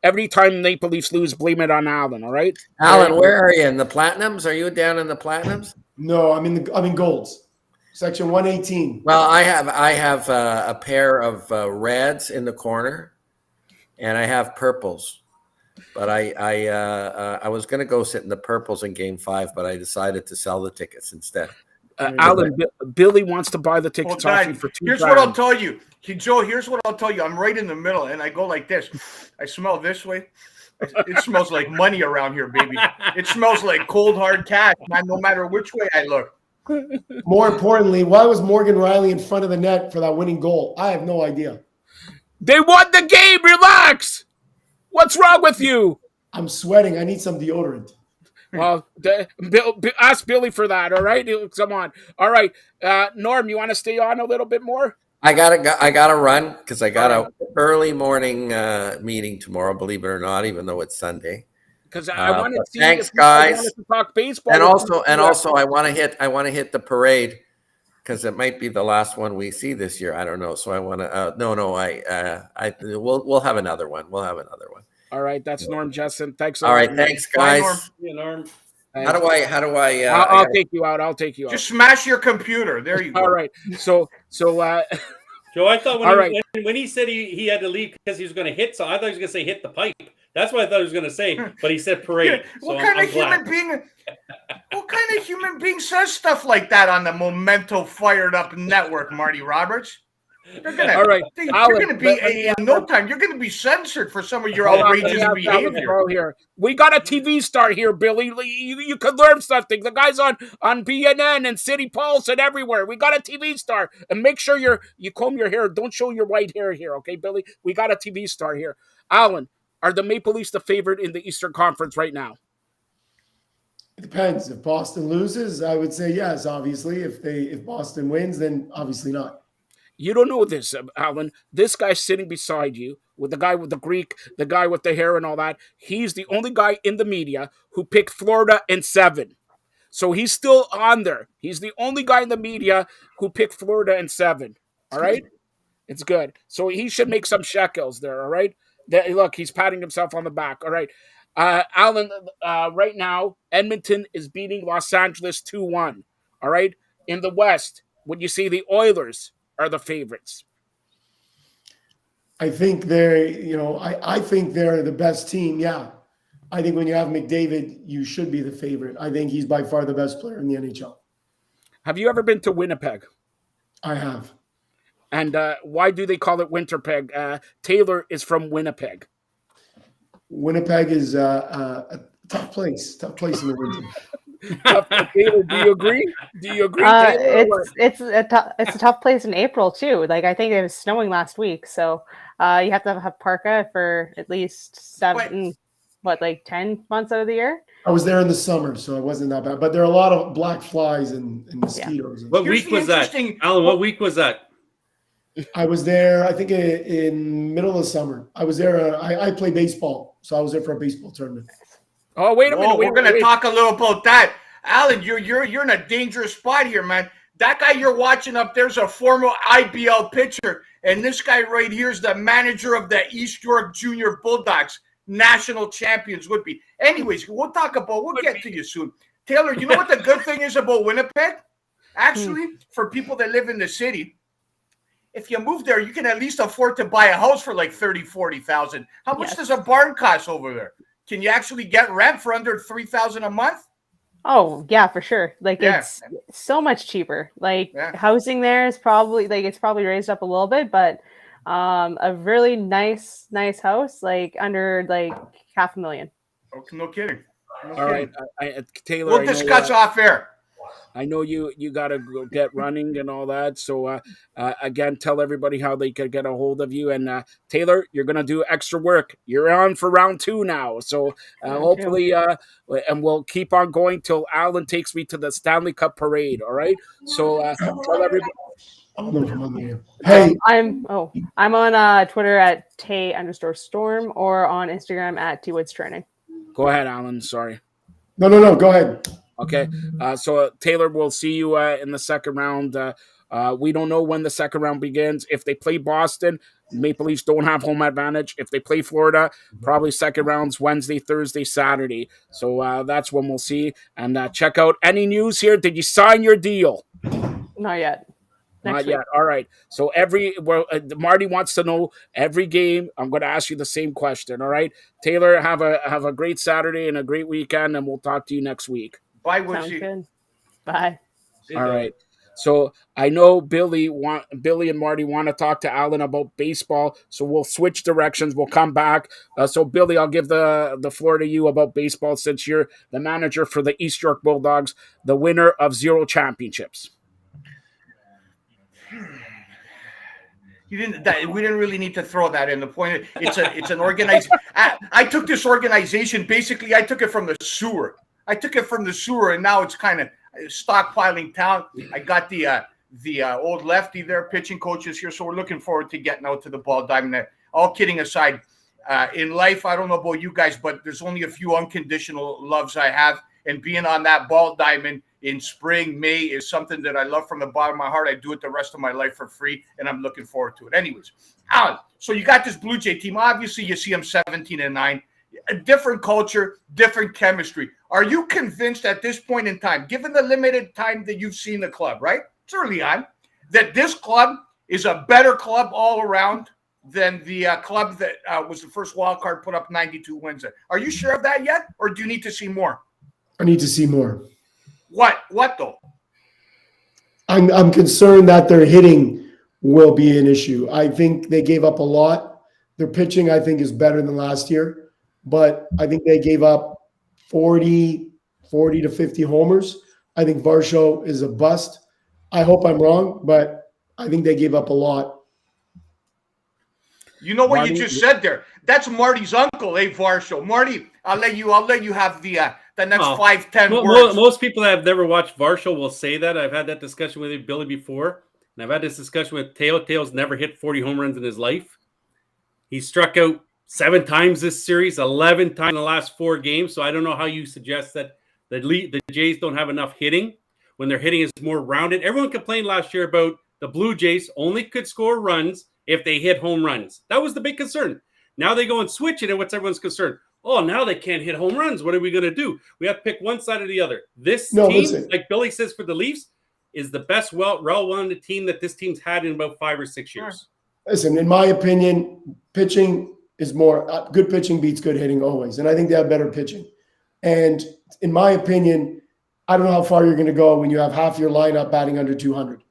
every time Maple Leafs lose, blame it on Alan. All right, Alan, where are you in the Platinums? Are you down in the Platinums? No, I'm in Golds, section 118. Well, I have a pair of reds in the corner, and I have purples. But I was going to go sit in the purples in Game 5, but I decided to sell the tickets instead. Alan, Billy wants to buy the tickets off you for $2. Here's what I'll tell you, Joe. Here's what I'll tell you. I'm right in the middle, and I go like this. I smell this way. It smells like money around here, baby. It smells like cold hard cash, man. No matter which way I look. More importantly, why was Morgan Riley in front of the net for that winning goal? I have no idea. They won the game. Relax. What's wrong with you? I'm sweating. I need some deodorant. Well, ask Billy for that, all right? Come on. All right. Norm, you want to stay on a little bit more? I gotta run because I got an early morning meeting tomorrow, believe it or not, even though it's Sunday. Because I want to see thanks, guys. To talk baseball. And also I want to hit the parade because it might be the last one we see this year. I don't know. So I want to. We'll have another one. We'll have another one. All right, that's Norm Jessen. Thanks a All lot. right, thanks, guys. Norm. Yeah, Norm. How do I? I'll take you out. I'll take you out. Just smash your computer. There you go. All right. So Joe, I thought when he said he had to leave because he was going to hit, so I thought he was going to say hit the pipe. That's what I thought he was going to say, but he said parade. What So kind I'm of glad. human being says stuff like that on the Mometu Fired Up Network, Marty Roberts? all right, You're Alan, going to be in no time. You're going to be censored for some of your Hold on, let me outrageous have Alan behavior. Sproul here. We got a TV star here, Billy. You could learn something. The guy's on BNN and City Pulse and everywhere. We got a TV star, and make sure you comb your hair. Don't show your white hair here, okay, Billy? We got a TV star here. Alan, are the Maple Leafs the favorite in the Eastern Conference right now? It depends. If Boston loses, I would say yes. Obviously, if Boston wins, then obviously not. You don't know this, Alan. This guy sitting beside you, with the guy with the Greek, the guy with the hair and all that, he's the only guy in the media who picked Florida in 7. So he's still on there. He's the only guy in the media who picked Florida in 7. All right? It's good. So he should make some shekels there, all right? Look, he's patting himself on the back. All right. Alan, right now, Edmonton is beating Los Angeles 2-1. All right? In the West, when you see the Oilers are the favorites. I think I think they're the best team. Yeah. I think when you have McDavid, you should be the favorite. I think he's by far the best player in the NHL. Have you ever been to Winnipeg? I have. And why do they call it Winterpeg? Taylor is from Winnipeg. Winnipeg is a tough place in the winter. Taylor, do you agree? Taylor, it's a tough place in April too. Like I think it was snowing last week, so you have to have parka for at least 10 months out of the year. I was there in the summer, so it wasn't that bad. But there are a lot of black flies and mosquitoes. What week was that, Alan? What week was that? I was there, I think, in middle of summer. I was there. I play baseball, so I was there for a baseball tournament. Oh, wait a minute. We're going to talk a little about that. Alan, you're in a dangerous spot here, man. That guy you're watching up there's a former IBL pitcher, and this guy right here is the manager of the East York Junior Bulldogs, national champions would be. Anyways, we'll get to you soon. Taylor, you know what the good thing is about Winnipeg? Actually, for people that live in the city, if you move there, you can at least afford to buy a house for like 30,000, 40,000. How much does a barn cost over there? Can you actually get rent for under $3,000 a month? Oh yeah, for sure. It's so much cheaper. Housing there is probably it's probably raised up a little bit, but a really nice house under $500,000. Oh, no kidding. All right, Taylor. We'll discuss off air. I know you got to go get running and all that. So, again, tell everybody how they could get a hold of you. And, Taylor, you're going to do extra work. You're on for round 2 now. So, hopefully, and we'll keep on going till Alan takes me to the Stanley Cup parade. All right. So, tell everybody. Hey, I'm on Twitter at Tay_storm or on Instagram at TWoodsTraining. Go ahead, Alan. Sorry. No. Go ahead. Okay, so Taylor, we'll see you in the second round. We don't know when the second round begins. If they play Boston, Maple Leafs don't have home advantage. If they play Florida, probably second rounds Wednesday, Thursday, Saturday. So that's when we'll see. And check out any news here. Did you sign your deal? Not yet. Not yet. All right. So Marty wants to know every game. I'm going to ask you the same question. All right, Taylor, have a great Saturday and a great weekend, and we'll talk to you next week. Bye, Sounds good. Bye. All right. So I know Billy and Marty want to talk to Alan about baseball. So we'll switch directions. We'll come back. So Billy, I'll give the floor to you about baseball since you're the manager for the East York Bulldogs, the winner of 0 championships. We didn't really need to throw that in. The point, it's an organized. I took this organization. Basically, I took it from the sewer. And now it's kind of stockpiling talent. I got the old lefty there, pitching coaches here, so we're looking forward to getting out to the ball diamond. All kidding aside, in life, I don't know about you guys, but there's only a few unconditional loves I have, and being on that ball diamond in spring, May is something that I love from the bottom of my heart. I do it the rest of my life for free, and I'm looking forward to it. Anyways, Alan, so you got this Blue Jay team. Obviously, you see them 17-9. A different culture, different chemistry. Are you convinced at this point in time, given the limited time that you've seen the club, right? It's early on, that this club is a better club all around than the club that was the first wild card, put up 92 wins? Are you sure of that yet, or do you need to see more? I need to see more. What though? I'm concerned that their hitting will be an issue. I think they gave up a lot. Their pitching, I think, is better than last year, but I think they gave up 40 to 50 homers. I think Varsho is a bust. I hope I'm wrong, but I think they gave up a lot. You know what you just said there? That's Marty's uncle, Varsho. Marty, I'll let you have the next 5-10 words. Most people that have never watched Varsho will say that. I've had that discussion with Billy before, and I've had this discussion with Teo. Teo's never hit 40 home runs in his life. He struck out 7 times this series, 11 times in the last 4 games. So I don't know how you suggest that the Jays don't have enough hitting when their hitting is more rounded. Everyone complained last year about the Blue Jays only could score runs if they hit home runs. That was the big concern. Now they go and switch it, and what's everyone's concern? Oh, now they can't hit home runs. What are we going to do? We have to pick one side or the other. This team, listen. like Billy says for the Leafs, is the best well-rounded team that this team's had in about 5 or 6 years. Listen, in my opinion, pitching is more good pitching beats good hitting always. And I think they have better pitching. And in my opinion, I don't know how far you're going to go when you have half your lineup batting under 200.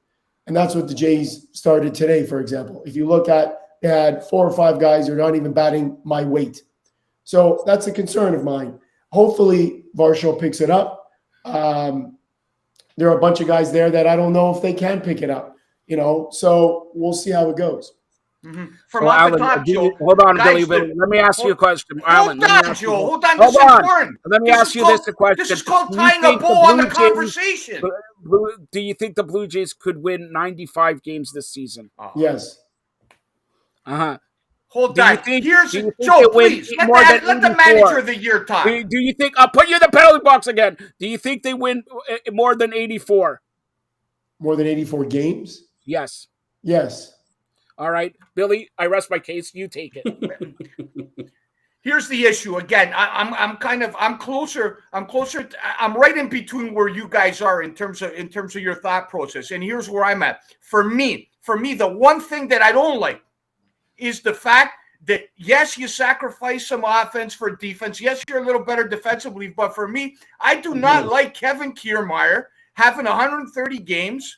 And that's what the Jays started today, for example. If you look at, they had 4 or 5 guys who are not even batting my weight. So that's a concern of mine. Hopefully, Varsho picks it up. There are a bunch of guys there that I don't know if they can pick it up, so we'll see how it goes. Mm-hmm. From off Alan, the top, Joe. hold on, guys, Billy. Let me ask you a question. Hold Alan, on, Joe. Hold on. This is important. Let me ask you this question. This is called tying a bow on the conversation. Do you think the Blue Jays could win 95 games this season? Yes. Uh-huh. Hold on. Here's Joe, please. Let the manager of the year talk. Do you think, I'll put you in the penalty box again. Do you think they win more than 84? More than 84 games? Yes. Yes. All right. Billy, I rest my case. You take it. Here's the issue. Again, I'm closer. I'm right in between where you guys are in terms of your thought process. And here's where I'm at. For me, the one thing that I don't like is the fact that, yes, you sacrifice some offense for defense. Yes, you're a little better defensively. But for me, I do not like Kevin Kiermaier having 130 games.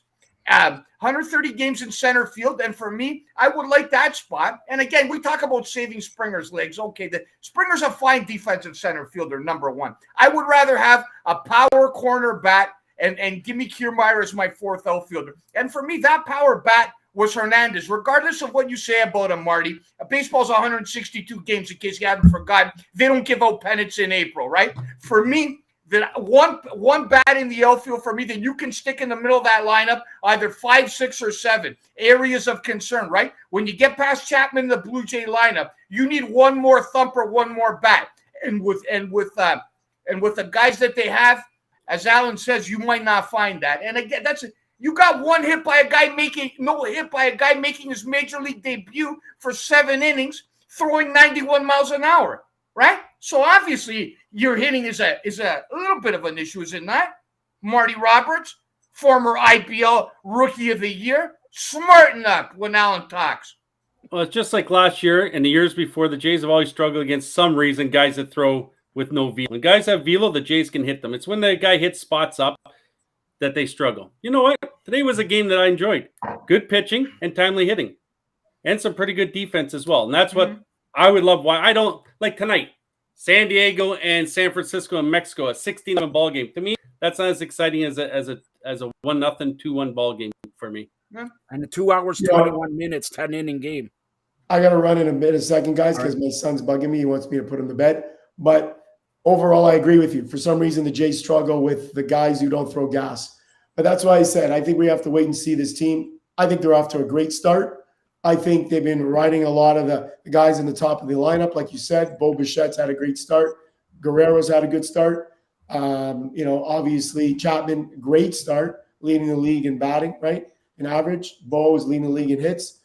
130 games in center field, and for me, I would like that spot. And again, we talk about saving Springer's legs. Okay, Springer's a fine defensive center fielder, number 1. I would rather have a power corner bat and give me Kiermaier as my 4th outfielder. And for me, that power bat was Hernandez. Regardless of what you say about him, Marty, baseball's 162 games, in case you haven't forgotten. They don't give out pennants in April, right? For me, that one bat in the outfield for me that you can stick in the middle of that lineup, either 5, 6, or 7 areas of concern, right? When you get past Chapman in the Blue Jay lineup, you need one more thumper, one more bat. And with the guys that they have, as Alan says, you might not find that. And again, you got no hit by a guy making his major league debut for 7 innings, throwing 91 miles an hour, right? So obviously your hitting is a little bit of an issue, is it not? Marty Roberts, former IPL Rookie of the Year, smarten up when Alan talks. Well, it's just like last year and the years before, the Jays have always struggled against some reason guys that throw with no velo. When guys have velo, the Jays can hit them. It's when the guy hits spots up that they struggle. You know what? Today was a game that I enjoyed. Good pitching and timely hitting. And some pretty good defense as well. And that's what I would love. Why I don't like tonight. San Diego and San Francisco and Mexico, a 16-11 ball game. To me, that's not as exciting as a 1-0, 2-1 ball game for me. And the 2 hours, 21 minutes, 10-inning game. I got to run in a second, guys, because my son's bugging me. He wants me to put him to bed. But overall, I agree with you. For some reason, the Jays struggle with the guys who don't throw gas. But that's why I said I think we have to wait and see this team. I think they're off to a great start. I think they've been riding a lot of the guys in the top of the lineup. Like you said, Bo Bichette's had a great start. Guerrero's had a good start. Obviously Chapman, great start, leading the league in batting, right? In average. Bo is leading the league in hits.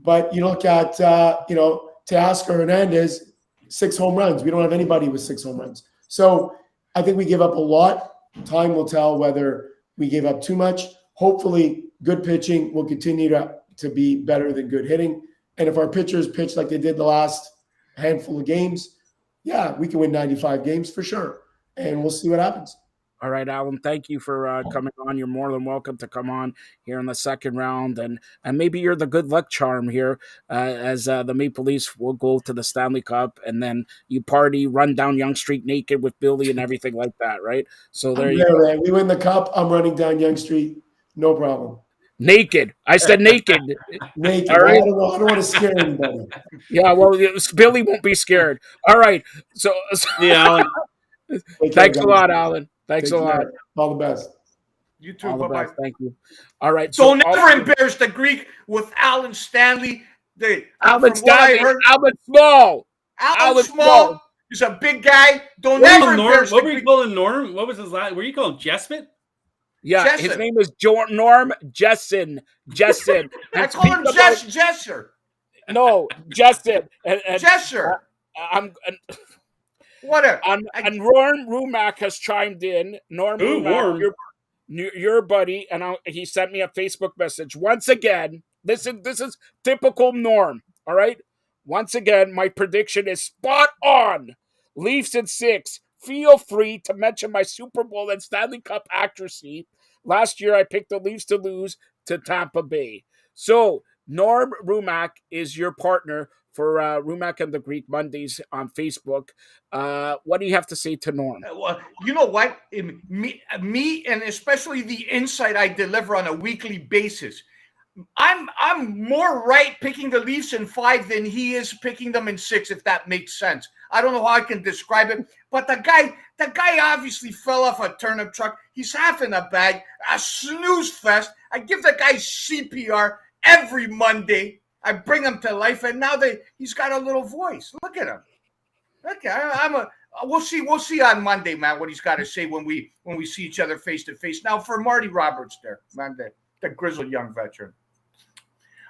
But you look at, Teoscar Hernandez, 6 home runs. We don't have anybody with 6 home runs. So I think we give up a lot. Time will tell whether we gave up too much. Hopefully, good pitching will continue to be better than good hitting. And if our pitchers pitch like they did the last handful of games, yeah, we can win 95 games for sure. And we'll see what happens. All right, Alan, thank you for coming on. You're more than welcome to come on here in the second round. And maybe you're the good luck charm here as the Maple Leafs will go to the Stanley Cup, and then you party, run down Yonge Street naked with Billy and everything like that, right? So there you go. Man. We win the Cup, I'm running down Yonge Street. No problem. Naked. I said naked. Naked. All right. I don't want to scare anybody. Yeah, well, Billy won't be scared. All right. So Yeah, Alan. Thanks a lot, Alan. Thanks a lot. All the best. You too. All the Bye-bye. best. Thank you. All right. Don't ever embarrass the Greek with Alan Stanley. Alan Stanley. Alan Small. Alan Small is a big guy. Don't ever embarrass What were you calling Norm? What was his last? Were you calling Jespit? Yeah, Jessen. His name is Norm Jessen. I call him Jesser. No, Jessen. Jesser. Whatever. And Norm Rumack has chimed in. Norm Rumack, your buddy, and he sent me a Facebook message. Once again, this is typical Norm, all right? Once again, my prediction is spot on. Leafs in 6. Feel free to mention my Super Bowl and Stanley Cup accuracy. Last year, I picked the Leafs to lose to Tampa Bay. So, Norm Rumack is your partner for Rumack and the Greek Mondays on Facebook. What do you have to say to Norm? Well, you know what? Me, and especially the insight I deliver on a weekly basis. I'm more right picking the Leafs in 5 than he is picking them in 6, if that makes sense. I don't know how I can describe it, but the guy obviously fell off a turnip truck. He's half in a bag, a snooze fest. I give the guy CPR every Monday. I bring him to life, and now he's got a little voice. Look at him. Okay, we'll see on Monday, man, what he's got to say when we see each other face to face. Now for Marty Roberts there, man, the grizzled young veteran.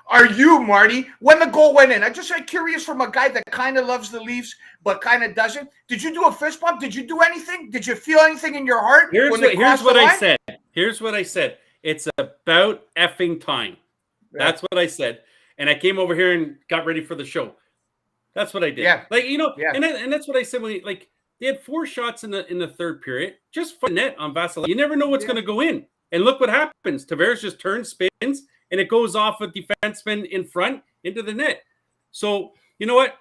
Are you, Marty, when the goal went in? I'm just curious from a guy that kind of loves the Leafs but kind of doesn't. Did you do a fist bump? Did you do anything? Did you feel anything in your heart? Here's what I said. Here's what I said. It's about effing time. Yeah. That's what I said. And I came over here and got ready for the show. That's what I did. Yeah. And that's what I said when they had 4 shots in the third period. Just for the net on Vasilevskiy. You never know what's going to go in. And look what happens. Tavares just turns, spins, and it goes off a defenseman in front into the net. So, you know what?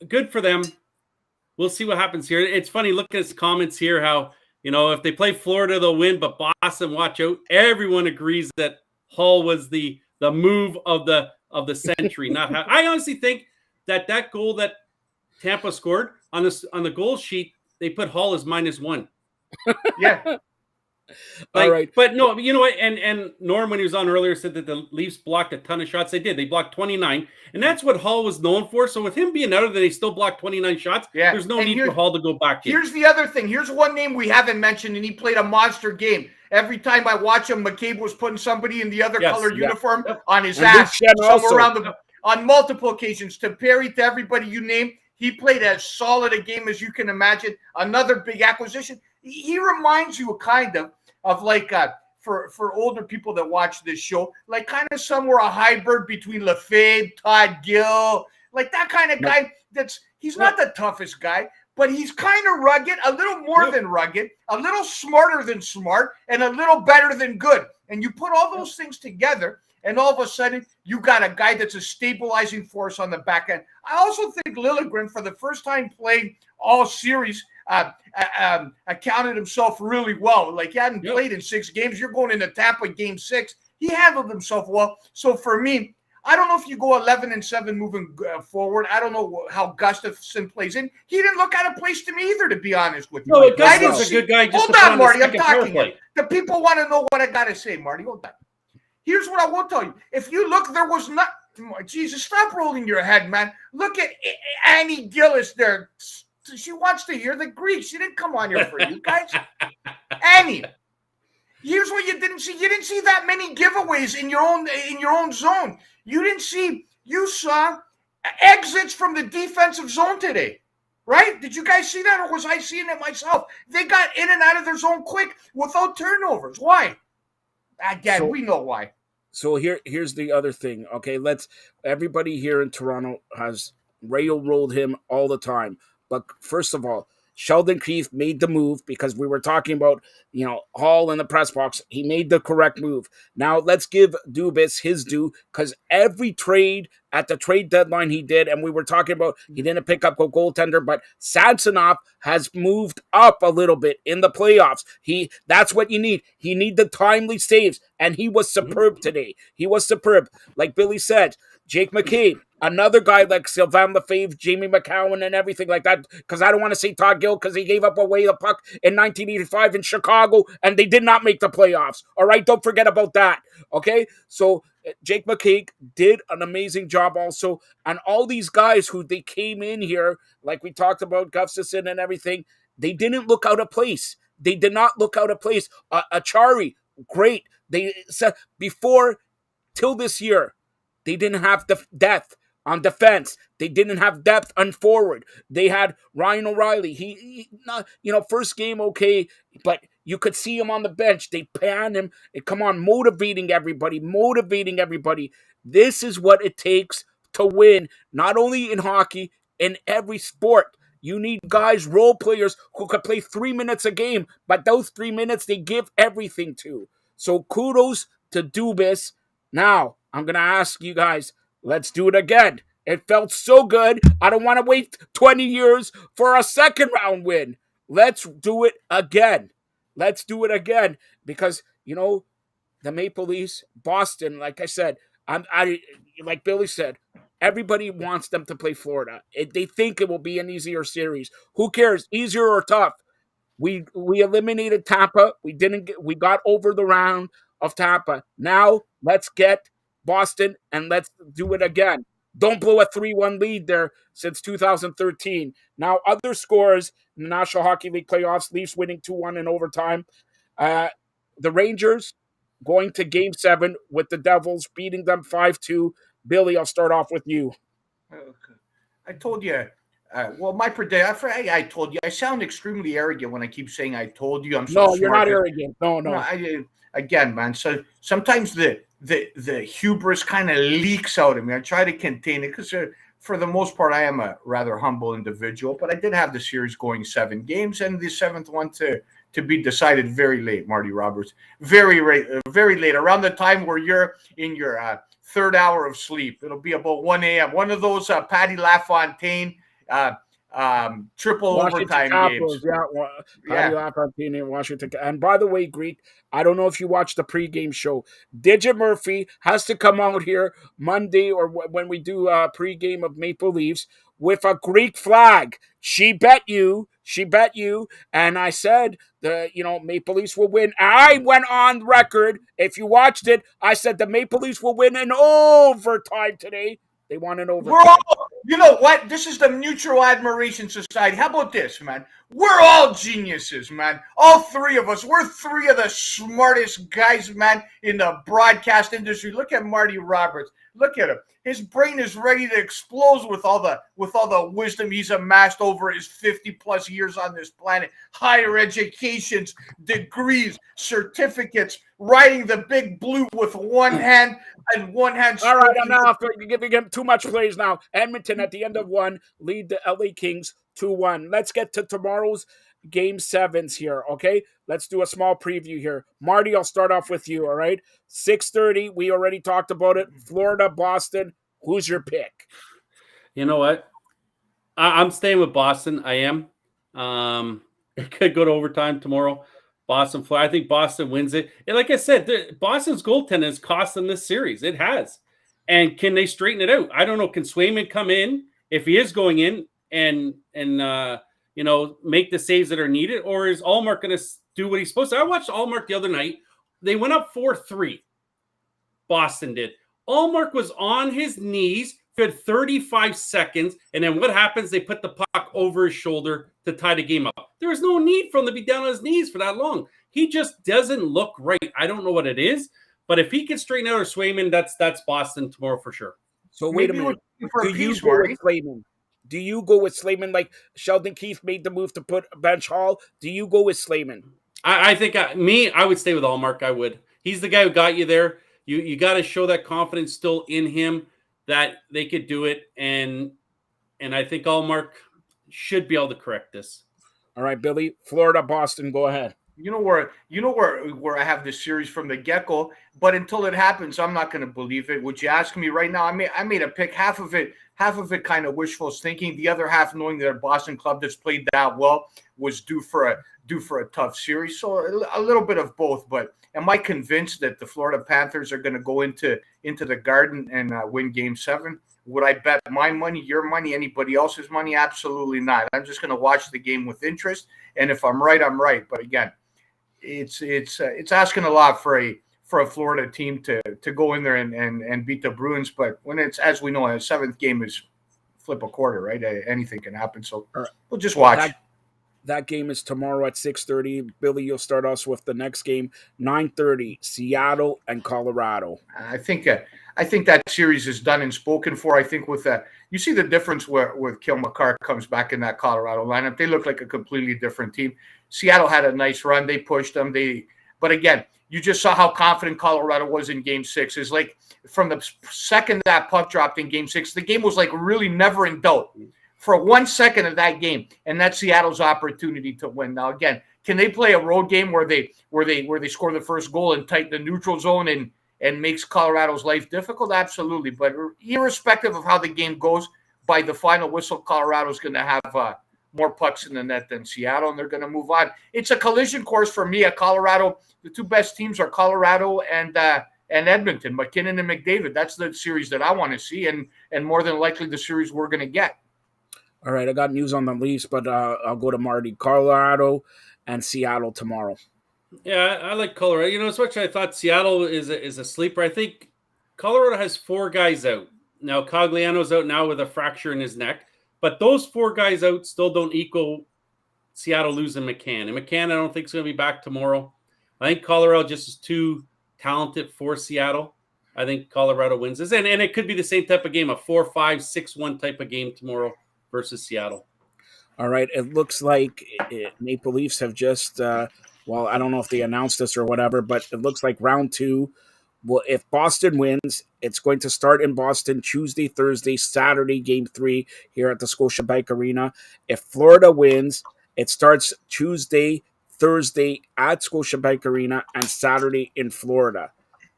Good for them. We'll see what happens here. It's funny, look at his comments here, how, if they play Florida, they'll win, but Boston, watch out. Everyone agrees that Hull was the move of the century. I honestly think that goal that Tampa scored on the goal sheet, they put Hull as -1. Yeah. All right. But no, you know what? And Norm, when he was on earlier, said that the Leafs blocked a ton of shots. They did. They blocked 29. And that's what Hull was known for. So with him being out of there, they still blocked 29 shots. Yeah. There's no need for Hull to go back in. Here's the other thing. Here's one name we haven't mentioned, and he played a monster game. Every time I watch him, McCabe was putting somebody in the other colored uniform on his ass somewhere around on multiple occasions. To Perry, to everybody you name, he played as solid a game as you can imagine. Another big acquisition. He reminds you kind of like for older people that watch this show, like kind of somewhere a hybrid between Lefebvre, Todd Gill, like that kind of guy. He's not the toughest guy, but he's kind of rugged, a little more than rugged, a little smarter than smart, and a little better than good. And you put all those things together, and all of a sudden you got a guy that's a stabilizing force on the back end. I also think Liljegren, for the first time playing all series, accounted himself really well. Like he hadn't played in 6 games. You're going into Tampa game 6. He handled himself well. So for me, I don't know if you go 11-7 moving forward. I don't know how Gustafson plays in. He didn't look out of place to me either, to be honest with you. No, Gustafson's a good guy. Hold on, Marty. I'm talking. The people want to know what I got to say, Marty. Hold on. Here's what I will tell you. If you look, there was not. Jesus, stop rolling your head, man. Look at Annie Gillis there. She wants to hear the Greek. She didn't come on here for you guys. Annie, here's what you didn't see. You didn't see that many giveaways in your own zone. You saw exits from the defensive zone today, right? Did you guys see that, or was I seeing it myself? They got in and out of their zone quick without turnovers. Why? Again, we know why. So here's the other thing. Okay, everybody here in Toronto has railroaded him all the time. But first of all, Sheldon Keefe made the move because we were talking about, Hall in the press box. He made the correct move. Now let's give Dubas his due, because every trade at the trade deadline he did, and we were talking about he didn't pick up a goaltender, but Samsonov has moved up a little bit in the playoffs. That's what you need. He need the timely saves, and he was superb today. He was superb. Like Billy said, Jake McCabe, another guy like Sylvain Lefebvre, Jamie McCowan, and everything like that, because I don't want to say Todd Gill because he gave up away the puck in 1985 in Chicago, and they did not make the playoffs. All right, don't forget about that. Okay, so Jake McCabe did an amazing job also, and all these guys who they came in here, like we talked about Gustafsson and everything, they didn't look out of place. They did not look out of place. Achari, great. They said before, till this year, they didn't have the depth on defense. They didn't have depth on forward. They had Ryan O'Reilly. He first game okay, but you could see him on the bench. They panned him. Come on, motivating everybody. This is what it takes to win, not only in hockey, in every sport. You need guys, role players, who could play 3 minutes a game, but those 3 minutes they give everything to. So kudos to Dubas. Now, I'm going to ask you guys, let's do it again. It felt so good. I don't want to wait 20 years for a second round win. Let's do it again. Because, the Maple Leafs, Boston, like I said, like Billy said, everybody wants them to play Florida. They think it will be an easier series. Who cares? Easier or tough? We eliminated Tampa. We got over the round of Tampa. Now let's get Boston and let's do it again. Don't blow a 3-1 lead there since 2013. Now other scores in the National Hockey League playoffs: Leafs winning 2-1 in overtime. The Rangers going to Game 7 with the Devils, beating them 5-2. Billy, I'll start off with you. I told you. My prediction. I told you. I sound extremely arrogant when I keep saying I told you. I'm so smart. You're not arrogant. No. Again, man. So sometimes the hubris kind of leaks out of me. I try to contain it because for the most part, I am a rather humble individual. But I did have the series going 7 games, and the 7th one to be decided very late, Marty Roberts. Very late, around the time where you're in your third hour of sleep. It'll be about 1 a.m. One of those Patty LaFontaine triple Washington overtime Capitals, games. Patty LaFontaine in Washington. And by the way, Greek, I don't know if you watched the pregame show. Digit Murphy has to come out here Monday or when we do a pregame of Maple Leafs with a Greek flag. She bet you, and I said the Maple Leafs will win. I went on record. If you watched it, I said the Maple Leafs will win in overtime today. They won in overtime. You know what? This is the Mutual Admiration Society. How about this, man? We're all geniuses, man. All 3 of us. We're 3 of the smartest guys, man, in the broadcast industry. Look at Marty Roberts. Look at him. His brain is ready to explode with all the wisdom he's amassed over his 50+ years on this planet. Higher educations, degrees, certificates, riding the big blue with one hand and one hand. All right, enough. You're giving him too much praise now. Edmonton at the end of 1 lead the LA Kings 2-1. Let's get to tomorrow's Game 7s here, okay? Let's do a small preview here. Marty, I'll start off with you, all right? 6:30, we already talked about it. Florida, Boston. Who's your pick? You know what? I'm staying with Boston. I am. It could go to overtime tomorrow. Boston, Florida. I think Boston wins it. And like I said, Boston's goaltending has cost them this series. It has. And can they straighten it out? I don't know. Can Swayman come in if he is going in and make the saves that are needed, or is Allmark going to do what he's supposed to? I watched Allmark the other night. They went up 4-3. Boston did. Allmark was on his knees good 35 seconds, and then what happens? They put the puck over his shoulder to tie the game up. There was no need for him to be down on his knees for that long. He just doesn't look right. I don't know what it is, but if he can straighten out or Swayman, that's Boston tomorrow for sure. So wait a minute. Do you go with Swayman? Do you go with Swayman like Sheldon Keefe made the move to put bench Hall? Do you go with Swayman? I think I would stay with Allmark. I would. He's the guy who got you there. You got to show that confidence still in him that they could do it, and I think Allmark should be able to correct this. All right, Billy, Florida, Boston, go ahead. You know where I have this series from the get-go, but until it happens, I'm not going to believe it. Would you ask me right now? I made a pick, half of it kind of wishful thinking, the other half knowing that a Boston club that's played that well was due for a tough series. So a little bit of both. But am I convinced that the Florida Panthers are going to go into the Garden and win Game 7? Would I bet my money, your money, anybody else's money? Absolutely not. I'm just going to watch the game with interest, and if I'm right, I'm right. But again, it's asking a lot for a Florida team to go in there and beat the Bruins. But when it's, as we know, a seventh game is flip a quarter, right? Anything can happen. So we'll just watch. That game is tomorrow at 6:30. Billy, you'll start us with the next game, 9:30, Seattle and Colorado. I think that series is done and spoken for. I think with that, you see the difference with Kyle McCarr comes back in that Colorado lineup. They look like a completely different team. Seattle had a nice run. They pushed them. But again, you just saw how confident Colorado was in Game 6. It's like from the second that puck dropped in Game 6, the game was like really never in doubt for 1 second of that game, and that's Seattle's opportunity to win. Now, again, can they play a road game where they score the first goal and tighten the neutral zone and makes Colorado's life difficult? Absolutely. But irrespective of how the game goes, by the final whistle, Colorado's going to have more pucks in the net than Seattle, and they're going to move on. It's a collision course for me at Colorado. The two best teams are Colorado and Edmonton, McKinnon and McDavid. That's the series that I want to see, and more than likely the series we're going to get. All right, I got news on the Leafs, but I'll go to Marty. Colorado and Seattle tomorrow. Yeah, I like Colorado. You know, as much as I thought Seattle is a sleeper, I think Colorado has 4 guys out. Now, Cogliano's out now with a fracture in his neck, but those 4 guys out still don't equal Seattle losing McCann. And McCann, I don't think is going to be back tomorrow. I think Colorado just is too talented for Seattle. I think Colorado wins this. And it could be the same type of game, a 4-5, 6-1 type of game tomorrow versus Seattle. All right. It looks like Maple Leafs have just, I don't know if they announced this or whatever, but it looks like round 2. Well, if Boston wins, it's going to start in Boston Tuesday, Thursday, Saturday, Game 3 here at the Scotiabank Arena. If Florida wins, it starts Tuesday, Thursday at Scotiabank Arena, and Saturday in Florida.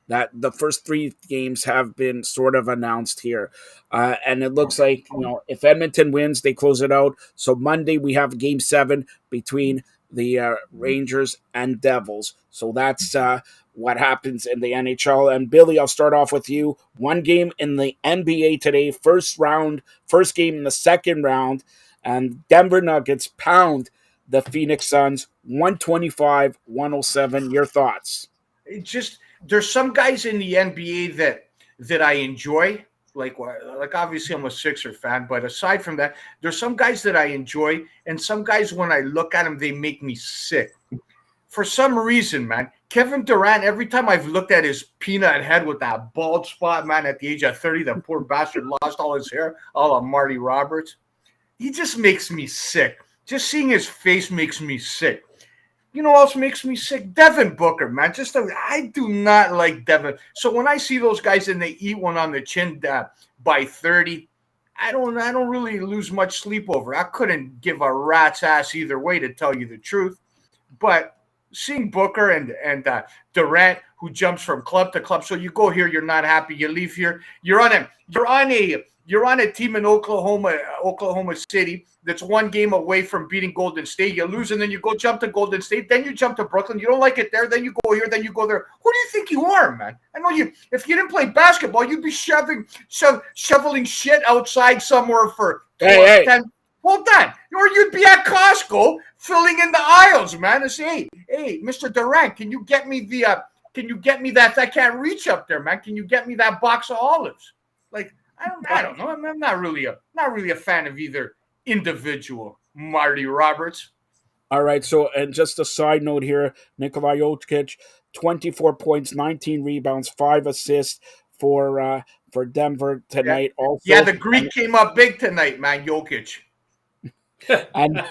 That the first 3 games have been sort of announced here. And it looks like, if Edmonton wins, they close it out. So Monday we have Game 7 between the Rangers and Devils. So that's what happens in the NHL. And Billy, I'll start off with you. 1 game in the NBA today, first game in the second round. And Denver Nuggets pound the Phoenix Suns 125-107. Your thoughts? There's some guys in the NBA that I enjoy, like obviously I'm a Sixer fan, but aside from that, there's some guys that I enjoy, and some guys when I look at them, they make me sick. For some reason, man, Kevin Durant, every time I've looked at his peanut head with that bald spot, man, at the age of 30, the poor bastard lost all his hair, all of Marty Roberts. He just makes me sick. Just seeing his face makes me sick. You know what else makes me sick? Devin Booker, man. I do not like Devin. So when I see those guys and they eat one on the chin by 30, I don't really lose much sleep over. I couldn't give a rat's ass either way, to tell you the truth. But seeing Booker and Durant, who jumps from club to club, so you go here, you're not happy, you leave here, you're on a team in Oklahoma City that's 1 game away from beating Golden State. You lose, and then you go jump to Golden State. Then you jump to Brooklyn. You don't like it there. Then you go here. Then you go there. Who do you think you are, man? I know you. If you didn't play basketball, you'd be shoveling shit outside somewhere for 10. Hold on. Or you'd be at Costco filling in the aisles, man, and say, hey, Mr. Durant, can you get me that? I can't reach up there, man. Can you get me that box of olives? Like, I don't know. I'm not really a fan of either individual. Marty Roberts. All right. So, and just a side note here, Nikolai Jokic, 24 points, 19 rebounds, 5 assists for Denver tonight. Also, Yeah, the Greek came up big tonight, man. Jokic. and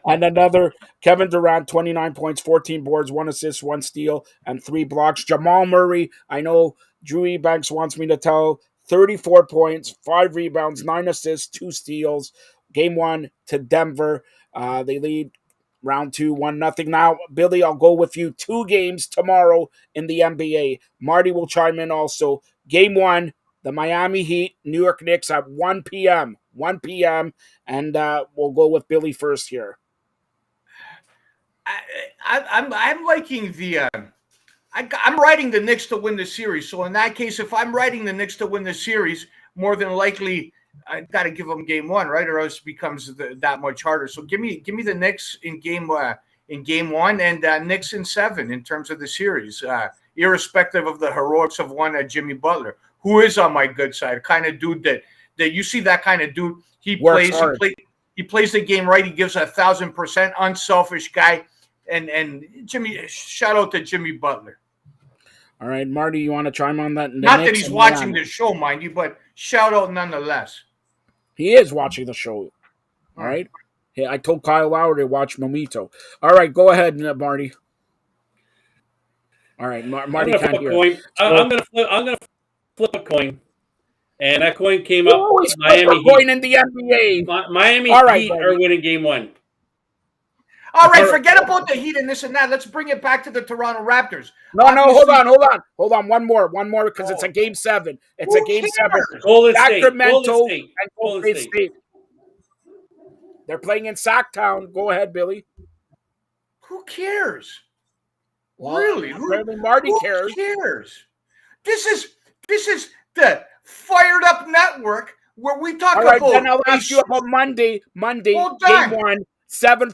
another Kevin Durant, 29 points, 14 boards, 1 assist, 1 steal, and 3 blocks. Jamal Murray, I know Drew Ebanks wants me to tell, 34 points, 5 rebounds, 9 assists, 2 steals. Game 1 to Denver. They lead round 2, 1-0. Now, Billy, I'll go with you. 2 games tomorrow in the NBA. Marty will chime in also. Game 1, the Miami Heat, New York Knicks at 1 p.m. 1 p.m. And we'll go with Billy first here. I'm liking the. I'm riding the Knicks to win the series. So in that case, if I'm riding the Knicks to win the series, more than likely I got to give them game 1, right? Or else it becomes that much harder. So give me the Knicks in game 1 and Knicks in 7 in terms of the series, irrespective of the heroics of one Jimmy Butler, who is on my good side, kind of dude that you see that kind of dude. He plays the game right. He gives 1,000%, unselfish guy. And Jimmy, shout out to Jimmy Butler. All right, Marty, you want to chime on that? Not that he's watching the show, mind you, but shout out nonetheless. He is watching the show. All right. Hey, I told Kyle Lowry to watch Mometu. All right, go ahead, Marty. All right, Marty can't hear. I'm gonna flip a coin, and that coin came up. Miami Heat. Coin in the NBA. Miami Heat are winning game 1. All right, forget about the Heat and this and that. Let's bring it back to the Toronto Raptors. No, hold on. One more, because it's a game 7. It's a game 7. Golden Sacramento State. and Golden State. They're playing in Sacktown. Go ahead, Billy. Who cares? Well, really? Marty cares. Who cares? This is the Fired Up Network where we talk about. Then I'll ask you about Monday, game 1. 7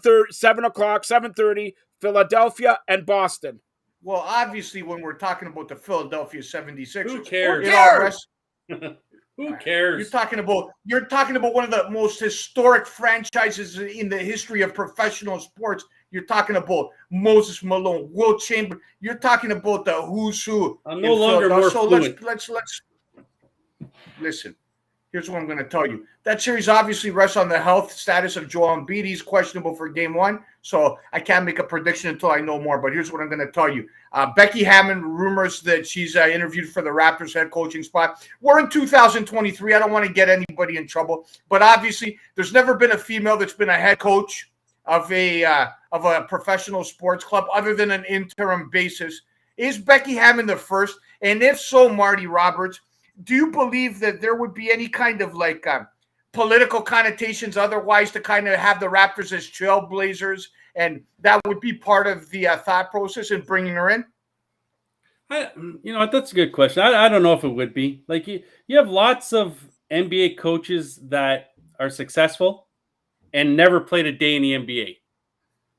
o'clock, 7:30, Philadelphia and Boston. Well, obviously, when we're talking about the Philadelphia 76ers, who cares? Who cares? You're talking about one of the most historic franchises in the history of professional sports. You're talking about Moses Malone, Will Chamberlain. You're talking about the who's who. I'm no longer more fluent. Let's listen. Here's what I'm going to tell you. That series obviously rests on the health status of Joel Embiid. He's questionable for game 1, so I can't make a prediction until I know more. But here's what I'm going to tell you. Becky Hammon, rumors that she's interviewed for the Raptors head coaching spot. We're in 2023. I don't want to get anybody in trouble. But obviously, there's never been a female that's been a head coach of a professional sports club other than an interim basis. Is Becky Hammon the first? And if so, Marty Roberts, do you believe that there would be any kind of political connotations otherwise to kind of have the Raptors as trailblazers, and that would be part of the thought process in bringing her in? That's a good question. I don't know if it would be. Like you have lots of NBA coaches that are successful and never played a day in the NBA,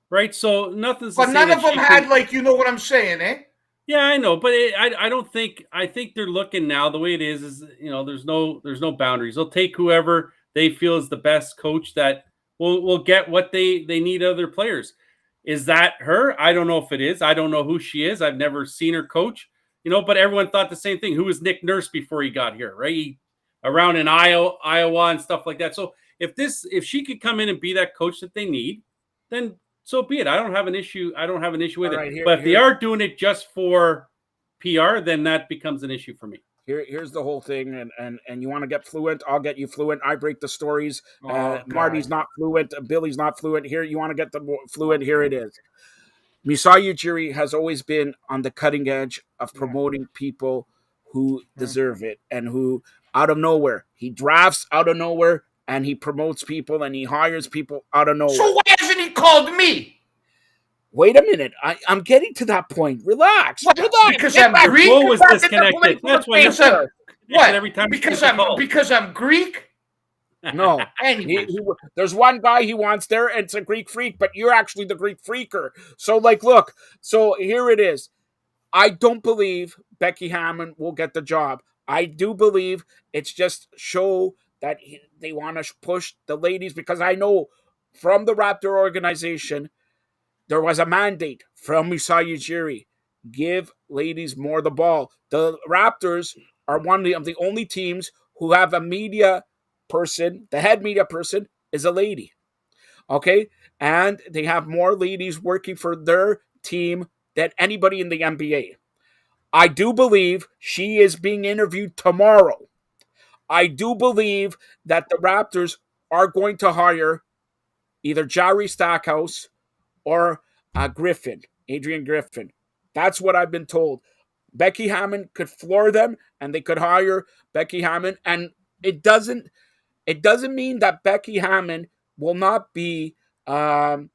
right? So nothing's. But none of them had you know what I'm saying, eh? Yeah, I know, but I don't think. I think they're looking now. The way it is there's no boundaries. They'll take whoever they feel is the best coach that will get what they need of their players. Is that her? I don't know if it is. I don't know who she is. I've never seen her coach. But everyone thought the same thing. Who was Nick Nurse before he got here, right? Around in Iowa and stuff like that. So if she could come in and be that coach that they need, then so be it. I don't have an issue. With it. But if they are doing it just for PR, then that becomes an issue for me. Here's the whole thing, and you want to get fluent, I'll get you fluent. I break the stories. Marty's not fluent. Billy's not fluent. Here, you want to get the fluent. Here it is. Masai Ujiri has always been on the cutting edge of promoting people who deserve it and who, out of nowhere, he drafts out of nowhere and he promotes people and he hires people out of nowhere. So why hasn't he called me? Wait a minute. I'm getting to that point. Relax. Because I'm Greek? Your was disconnected. That's why you're what? Every time because I'm Greek? No. There's one guy he wants there, and it's a Greek freak, but you're actually the Greek freaker. So, look. So here it is. I don't believe Becky Hammon will get the job. I do believe it's just show that they want to push the ladies, because I know from the Raptor organization there was a mandate from Masai Ujiri: give ladies more the ball. The Raptors are one of the only teams who have a media person. The head media person is a lady. Okay, and they have more ladies working for their team than anybody in the NBA. I do believe she is being interviewed tomorrow. I do believe that the Raptors are going to hire either Jari Stackhouse or Griffin, Adrian Griffin. That's what I've been told. Becky Hammond could floor them, and they could hire Becky Hammond. And it doesn't mean that Becky Hammond will not be, an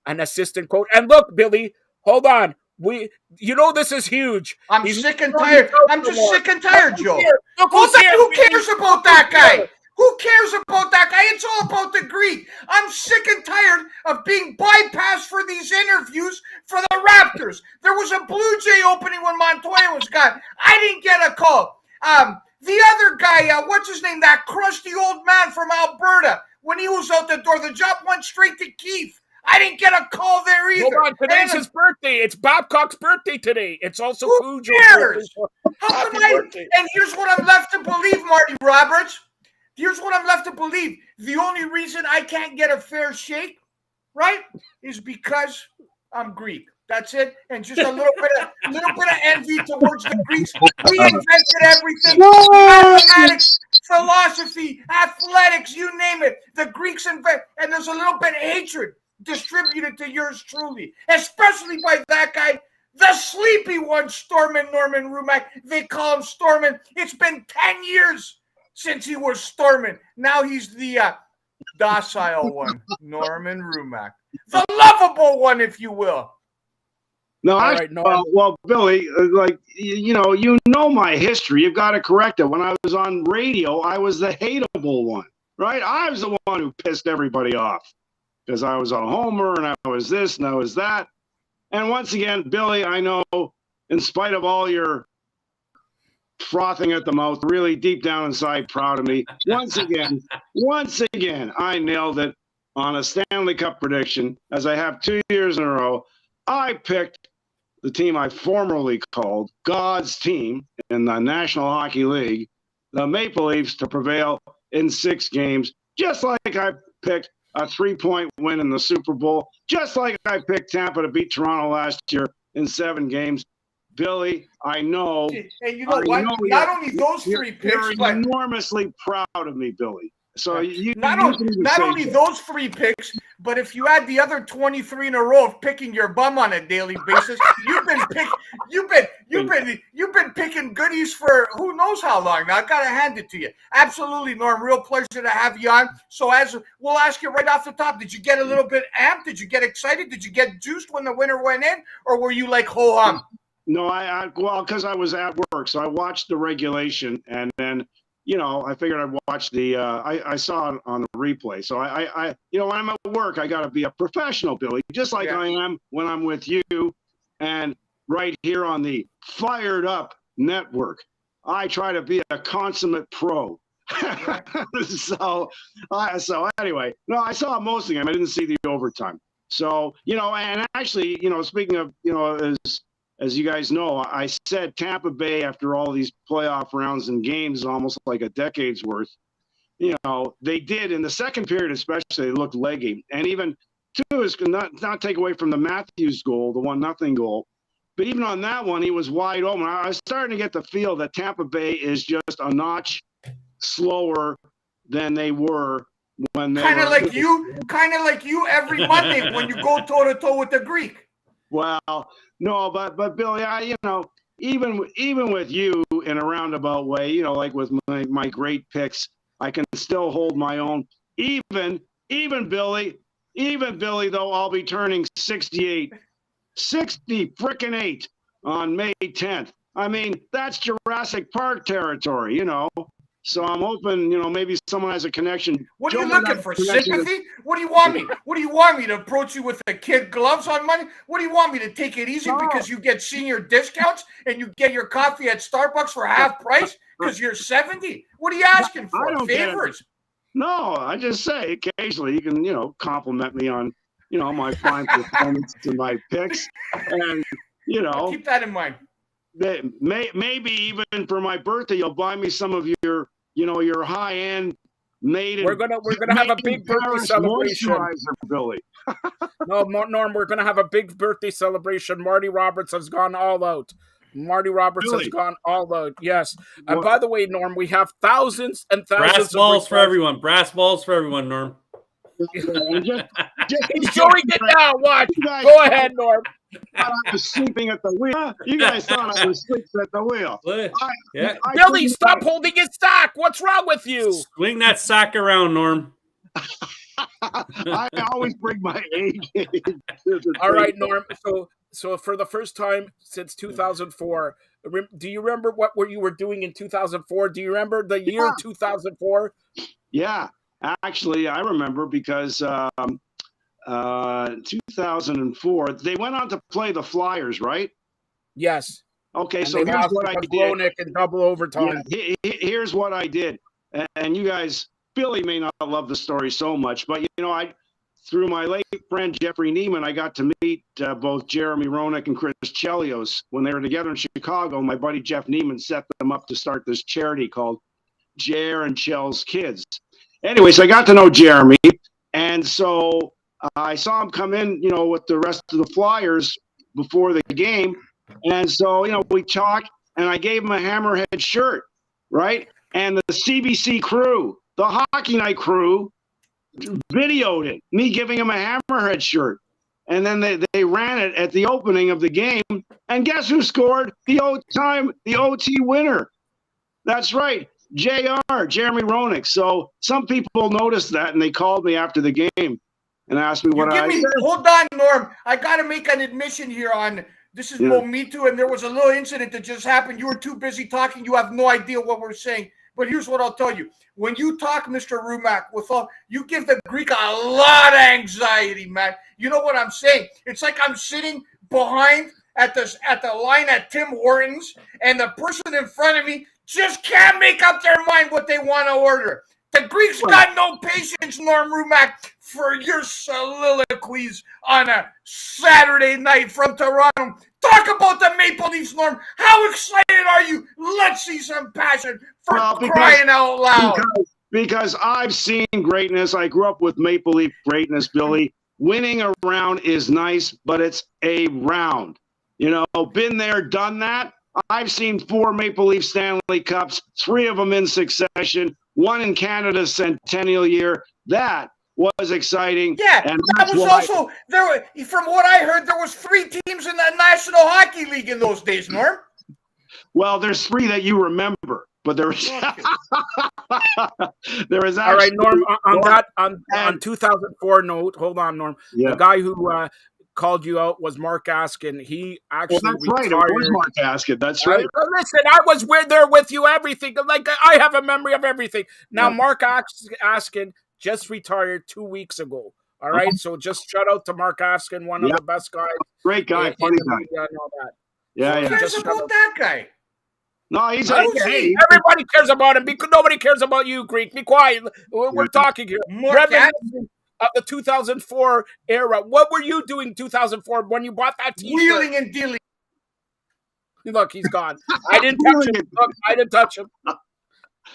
assistant coach. And look, Billy, hold on. This is huge. I'm He's sick and not tired. on the I'm just anymore. sick and tired, Joe. Look Who who's here. cares about that guy? Who cares about that guy? It's all about the Greek. I'm sick and tired of being bypassed for these interviews for the Raptors. There was a Blue Jay opening when Montoya was gone. I didn't get a call. The other guy, what's his name? That crusty old man from Alberta. When he was out the door, the job went straight to Keith. I didn't get a call there either. Hold on, today's his birthday. It's Babcock's birthday today. It's also Who Cujo's cares? birthday. How come and here's what I'm left to believe, Marty Roberts. Here's what I'm left to believe. The only reason I can't get a fair shake, right, is because I'm Greek. That's it. And just a little bit of envy towards the Greeks. We invented everything. Mathematics, philosophy, athletics, you name it. The Greeks invent, and there's a little bit of hatred distributed to yours truly, especially by that guy, the sleepy one, Norman Rumack. They call him Stormin. It's been 10 years since he was Stormin. Now he's the docile one, Norman Rumack. The lovable one, if you will. No, well, Billy, you know my history. You've got to correct it. When I was on radio, I was the hateable one, right? I was the one who pissed everybody off because I was a homer and I was this and I was that. And once again, Billy, I know, in spite of all your frothing at the mouth, really deep down inside, proud of me. Once again, I nailed it on a Stanley Cup prediction, as I have 2 years in a row. I picked the team I formerly called God's team in the National Hockey League, the Maple Leafs, to prevail in 6 games, just like I picked a 3-point win in the Super Bowl, just like I picked Tampa to beat Toronto last year in 7 games. Billy, I know. And you know what? Not only those 3 picks, you're but enormously proud of me, Billy. So not only those 3 picks, but if you add the other 23 in a row of picking your bum on a daily basis, you've been picking goodies for who knows how long. Now I gotta hand it to you. Absolutely, Norm. Real pleasure to have you on. So as we'll ask you right off the top, did you get a little bit amped? Did you get excited? Did you get juiced when the winner went in, or were you like ho hum? No, because I was at work, so I watched the regulation, and then I figured I'd watch the. I saw it on the replay, so I when I'm at work, I got to be a professional, Billy, just like I am when I'm with you, and right here on the Fired Up Network, I try to be a consummate pro. So anyway, no, I saw most of the game. I didn't see the overtime. So and actually, speaking of as you guys know, I said Tampa Bay, after all these playoff rounds and games, almost like a decade's worth, they did in the second period, especially, they looked leggy. And even two is not take away from the Matthews goal, the 1-0 goal. But even on that one, he was wide open. I was starting to get the feel that Tampa Bay is just a notch slower than they were when they kind of like you every Monday when you go toe to toe with the Greek. Well, no, but Billy, even with you in a roundabout way, like with my great picks, I can still hold my own. Even Billy, though, I'll be turning 68, 60 frickin' 8 on May 10th. I mean, that's Jurassic Park territory, So I'm hoping, maybe someone has a connection. What are Joe you might looking have for? a connection to- Sympathy? What do you want me? What do you want me to approach you with the kid gloves on Monday? What do you want me to take it easy No. because you get senior discounts and you get your coffee at Starbucks for half price because you're 70? What are you asking for? I don't get it. Favors? No, I just say occasionally you can, compliment me on, my fine performance and my picks. And, Keep that in mind. maybe even for my birthday, you'll buy me some of your high-end made. We're gonna have a big birthday celebration. Billy. No, Norm, we're gonna have a big birthday celebration. Marty Roberts has gone all out. Marty Roberts has gone all out. Yes. And by the way, Norm, we have thousands and thousands Brass balls for everyone. Brass balls for everyone, Norm. He's showing it now. Watch. Go ahead, Norm. I was sleeping at the wheel. You guys thought I was sleeping at the wheel. Yeah. Billy, stop holding his sack. What's wrong with you? Swing that sack around, Norm. I always bring my age. All right, Norm. So for the first time since 2004, do you remember what you were doing in 2004? Do you remember the year 2004? Yeah, actually, I remember because 2004, they went on to play the Flyers, right? Yes. Okay, And so they here's lost what I to did. Glonick in double overtime. Yeah, here's what I did. And you guys, Billy may not love the story so much, but through my late friend Jeffrey Neiman, I got to meet both Jeremy Roenick and Chris Chelios when they were together in Chicago. My buddy Jeff Neiman set them up to start this charity called Jer and Chell's Kids. Anyway, so I got to know Jeremy, and so I saw him come in, with the rest of the Flyers before the game, and so we talked, and I gave him a Hammerhead shirt, right? And the CBC crew, the Hockey Night crew, videoed it, me giving him a Hammerhead shirt. And then they ran it at the opening of the game. And guess who scored the OT winner? That's right, JR, Jeremy Roenick. So some people noticed that, and they called me after the game and asked me what I said. Hold on, Norm. I got to make an admission here on this is Mometu, and there was a little incident that just happened. You were too busy talking. You have no idea what we're saying. But here's what I'll tell you. When you talk, Mr. Rumack, you give the Greek a lot of anxiety, man. You know what I'm saying? It's like I'm sitting behind at the line at Tim Hortons, and the person in front of me just can't make up their mind what they want to order. The Greeks got no patience, Norm Rumack, for your soliloquies on a Saturday night from Toronto. Talk about the Maple Leafs, Norm. How excited are you? Let's see some passion for crying out loud. Because I've seen greatness. I grew up with Maple Leaf greatness, Billy. Winning a round is nice, but it's a round. Been there, done that. I've seen 4 Maple Leaf Stanley Cups, 3 of them in succession, 1 in Canada's centennial year. That was exciting. Yeah, and that was also there. From what I heard, there was 3 teams in the National Hockey League in those days, Norm. Well, there's 3 that you remember, but there was there was all right, Norm. On 2004 note, hold on, Norm. Yeah. The guy who called you out was Mark Askin. He actually that's retired. Right. It was Mark Askin. That's right. Listen, I was there with you. Everything. Like I have a memory of everything. Now, Mark Askin just retired 2 weeks ago. All right, so just shout out to Mark Askin, one of the best guys. Great guy, funny guy. I know that. Yeah, Who cares about that guy? No, he's everybody cares about him because nobody cares about you, Greek. Be quiet. We're talking here. Reminiscing of the 2004 era. What were you doing 2004 when you bought that T-shirt? Wheeling and dealing. Look, he's gone. I didn't touch him. Look, I didn't touch him.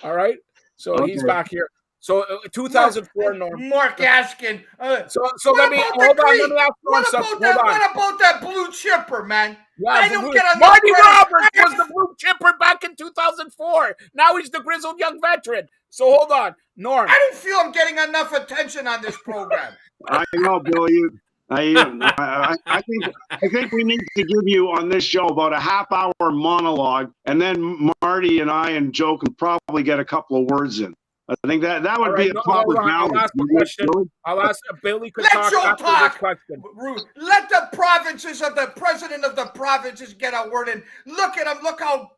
All right, so he's back here. So 2004, Norm. Mark Askin. So let me hold on. Let me ask Norm something. What about that blue chipper, man? Yeah, I don't get enough Marty credit. Roberts was the blue chipper back in 2004. Now he's the grizzled young veteran. So hold on, Norm. I don't feel I'm getting enough attention on this program. I know, Billy. I think we need to give you on this show about a half-hour monologue, and then Marty and I and Joe can probably get a couple of words in. I think that would be a public balance. I'll ask Billy could Let talk Joe after talk. this question. Let the provinces of the president of the provinces get a word in. Look at him. Look how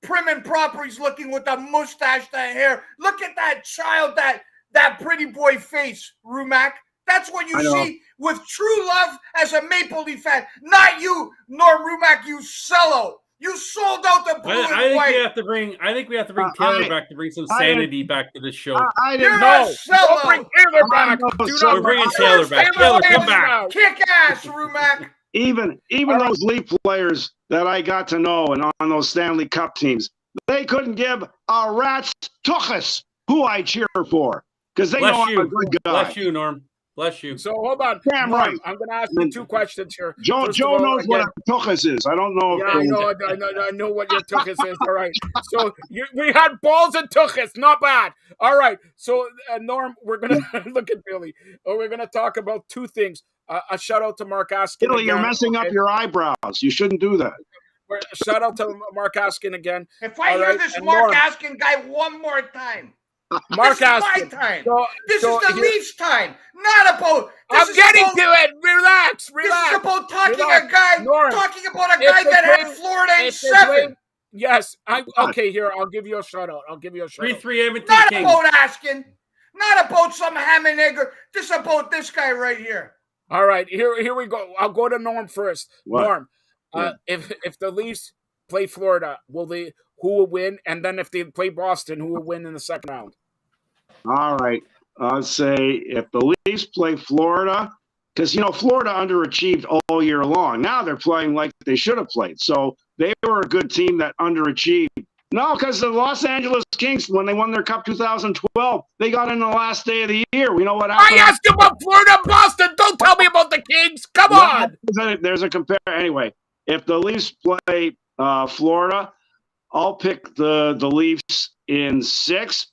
prim and proper he's looking with the mustache, the hair. Look at that child, that pretty boy face, Rumac. That's what you see with true love as a Maple Leaf fan. Not you, Norm Rumac, you sellout. You sold out the blue and white. I think we have to bring Taylor back to bring some sanity back to this show. I You're didn't a know. sellout. Bring Taylor back. We're bringing Taylor back. Taylor, come back. Kick ass, Rumac. Even those Leaf players that I got to know and on those Stanley Cup teams, they couldn't give a rat's tuchus who I cheer for because they know I'm a good guy. Bless you, Norm. Bless you. So hold on. Damn Norm, right. I'm going to ask you two questions here. Joe knows what a tuchus is. I don't know. Yeah, I know what your tuchus is. All right. So we had balls and tuchus. Not bad. All right. So, Norm, we're going to look at Billy. We're going to talk about two things. A shout out to Mark Askin. Billy, you're messing up your eyebrows. You shouldn't do that. Shout out to Mark Askin again. If I hear this Mark Askin guy one more time, Mark this Askin. is my time. So, this is the Leafs time, not about. I'm getting to it. Relax. This is about talking about a guy that had Florida in 7. Yes. Okay, here, I'll give you a shout out. 3-3 Edmonton Not Kings. about asking. Not about some ham and egg. This is about this guy right here. All right, here we go. I'll go to Norm first. What? Norm, if the Leafs play Florida, who will win? And then if they play Boston, who will win in the second round? All right. I'll say if the Leafs play Florida, because, Florida underachieved all year long. Now they're playing like they should have played. So they were a good team that underachieved. No, because the Los Angeles Kings, when they won their Cup 2012, they got in the last day of the year. We know what happened. I asked you about Florida, Boston. Don't tell me about the Kings. Come on. There's a compare. Anyway, if the Leafs play Florida, I'll pick the Leafs in 6.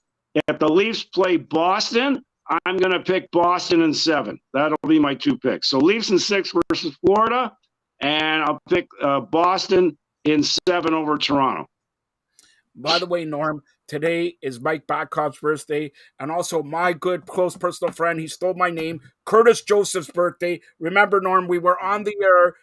If the Leafs play Boston, I'm going to pick Boston in 7. That'll be my 2 picks. So Leafs in 6 versus Florida, and I'll pick Boston in 7 over Toronto. By the way, Norm, today is Mike Babcock's birthday, and also my good, close personal friend, he stole my name, Curtis Joseph's birthday. Remember, Norm, we were on the air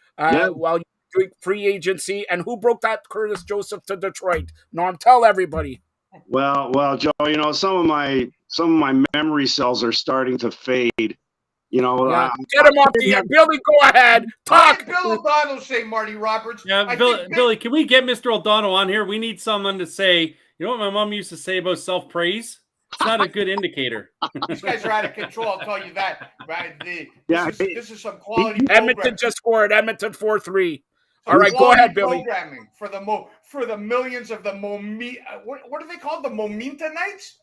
while you were doing free agency, and who broke that Curtis Joseph to Detroit? Norm, tell everybody. Well, Joe, some of my memory cells are starting to fade. Get him off the air. Billy, go ahead. Talk. Bill O'Donnell say Marty Roberts. Yeah, Billy, can we get Mr. O'Donnell on here? We need someone to say, you know what my mom used to say about self-praise? It's not a good indicator. These guys are out of control, I'll tell you that. Right? This is some quality Edmonton just scored. Edmonton 4-3. All right, go ahead, Billy. Programming for the millions of the what are they called? The Momenta Nights?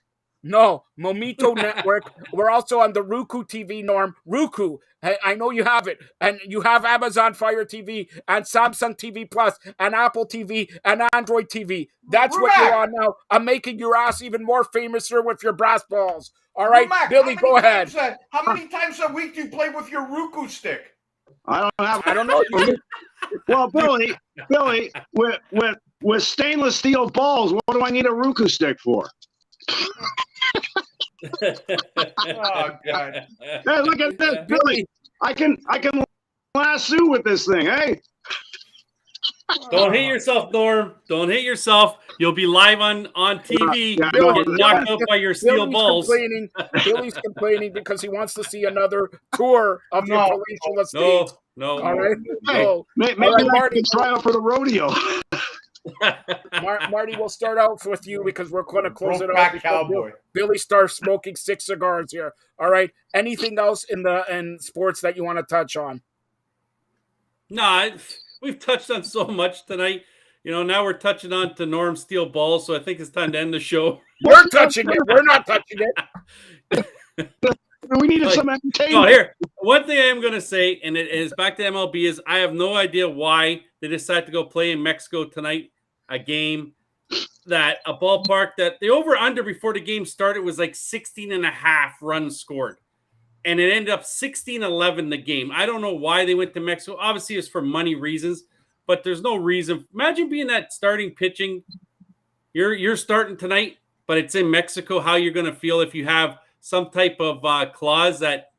No, Mometu Network. We're also on the Roku TV, Norm. Roku. I know you have it. And you have Amazon Fire TV and Samsung TV Plus and Apple TV and Android TV. That's what you're on now. I'm making your ass even more famous, sir, with your brass balls. All right, Billy, go ahead. How many times a week do you play with your Roku stick? I don't know. Well, Billy, with stainless steel balls, what do I need a Roku stick for? Oh God! Hey, look at this, Billy. I can lasso with this thing. Hey, don't hit yourself, Norm. Don't hit yourself. You'll be live on TV. You'll get knocked out by your steel balls. Billy's complaining because he wants to see another tour of your palatial estate. No. All right. Maybe I can try out for the rodeo. Marty, we'll start out with you because we're going to close it out. Cowboy. Billy starts smoking 6 cigars here. All right. Anything else in sports that you want to touch on? No, we've touched on so much tonight. Now we're touching on to Norm's steel balls, so I think it's time to end the show. We're touching it. We're not touching it. We needed some entertainment. No, here. One thing I am going to say, and it is back to MLB, is I have no idea why they decided to go play in Mexico tonight, a game that a ballpark that the over-under before the game started was like 16.5 runs scored. And it ended up 16-11 the game. I don't know why they went to Mexico. Obviously, it's for money reasons, but there's no reason. Imagine being that starting pitching. You're starting tonight, but it's in Mexico. How you're going to feel if you have some type of clause that,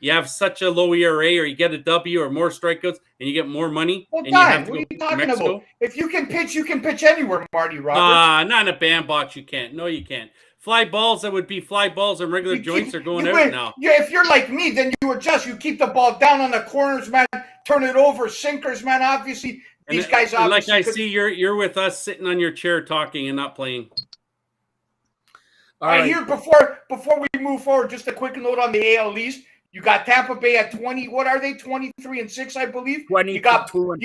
you have such a low ERA, or you get a W or more strikeouts, and you get more money. Well, and you have Don, to what are go you to talking Mexico. about? If you can pitch anywhere, Marty Roberts. Not in a bandbox. You can't. No, you can't. Fly balls that would be fly balls and regular joints are going out now. Yeah, if you're like me, then you adjust. You keep the ball down on the corners, man. Turn it over, sinkers, man. Obviously, these guys. And like I see, you're with us sitting on your chair talking and not playing. All right, here before we move forward, just a quick note on the AL East. You got Tampa Bay at 20. What are they? 23-6, I believe. 22 You got 5.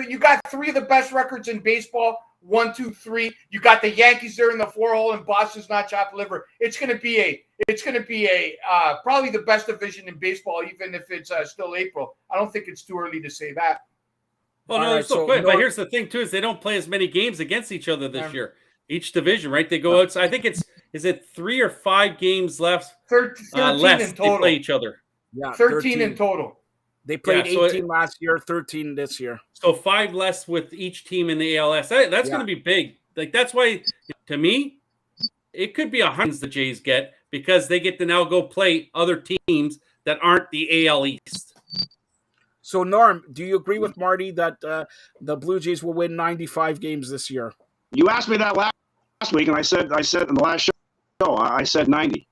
You got three of the best records in baseball. 1, 2, 3. You got the Yankees there in the 4-hole, and Boston's not chopped liver. It's gonna be a probably the best division in baseball, even if it's still April. I don't think it's too early to say that. Well, no, it's still good. But here's the thing too: is they don't play as many games against each other this year. Each division, right? They go outside. I think is it 3 or 5 games left? 13 left in total. They play each other. Yeah, 13 in total. They played 18 last year, 13 this year. So 5 less with each team in the ALS. That's going to be big. Like that's why, to me, it could be 100 the Jays get because they get to now go play other teams that aren't the AL East. So Norm, do you agree with Marty that the Blue Jays will win 95 games this year? You asked me that last week, and I said in the last show, I said 90.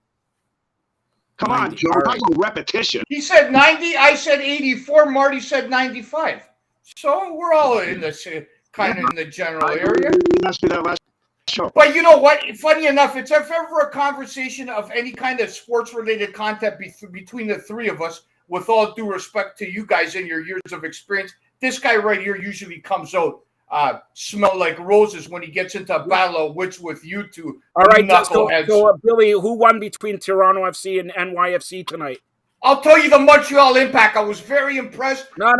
Come 90. On, Joe. I'm talking repetition. He said 90. I said 84. Marty said 95. So we're all in the kind of in the general area. You asked me that last show. But you know what? Funny enough, it's if ever a conversation of any kind of sports-related content between the three of us, with all due respect to you guys and your years of experience, this guy right here usually comes out smell like roses when he gets into a battle of wits with you two. All right, so Billy, who won between Toronto FC and NYFC tonight? I'll tell you the Montreal Impact. I was very impressed. No.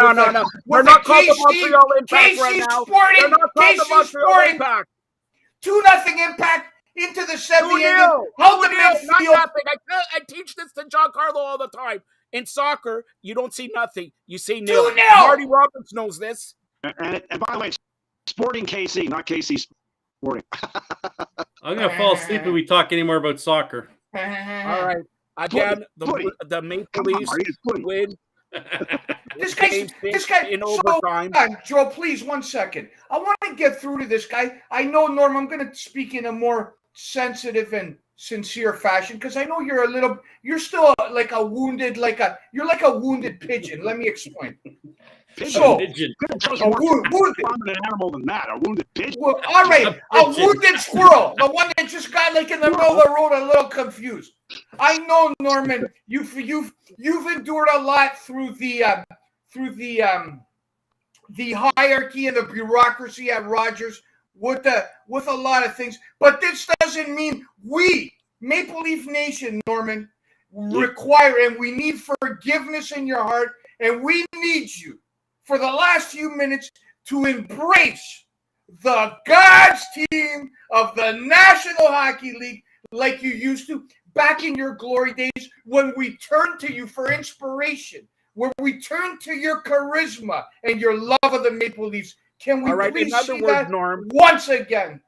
We're not called the Montreal Impact right now. We're not called the Montreal Impact. 2-0 Impact into the 70th. Held the midfield. I teach this to Giancarlo all the time. In soccer, you don't see nothing. You see nil. 2-0. Marty Roberts knows this. And by the way, it's Sporting KC, not KC Sporting. I'm going to fall asleep if we talk anymore about soccer. All right. Again, the Maple Leafs win. This guy in overtime. Joe, please, 1 second. I want to get through to this guy. I know, Norm, I'm going to speak in a more sensitive and sincere fashion because I know you're still like a wounded pigeon. Let me explain. So, pigeon. A wounded animal than that. A wounded pigeon. Well, all right, a wounded squirrel, the one that just got like in the middle of the road, a little confused. I know, Norman, you've endured a lot through the hierarchy and the bureaucracy at Rogers with a lot of things, but this doesn't mean we, Maple Leaf Nation, Norman, require and we need forgiveness in your heart, and we need you for the last few minutes to embrace the God's team of the National Hockey League like you used to back in your glory days when we turned to you for inspiration, when we turned to your charisma and your love of the Maple Leafs. Can we please see that once again?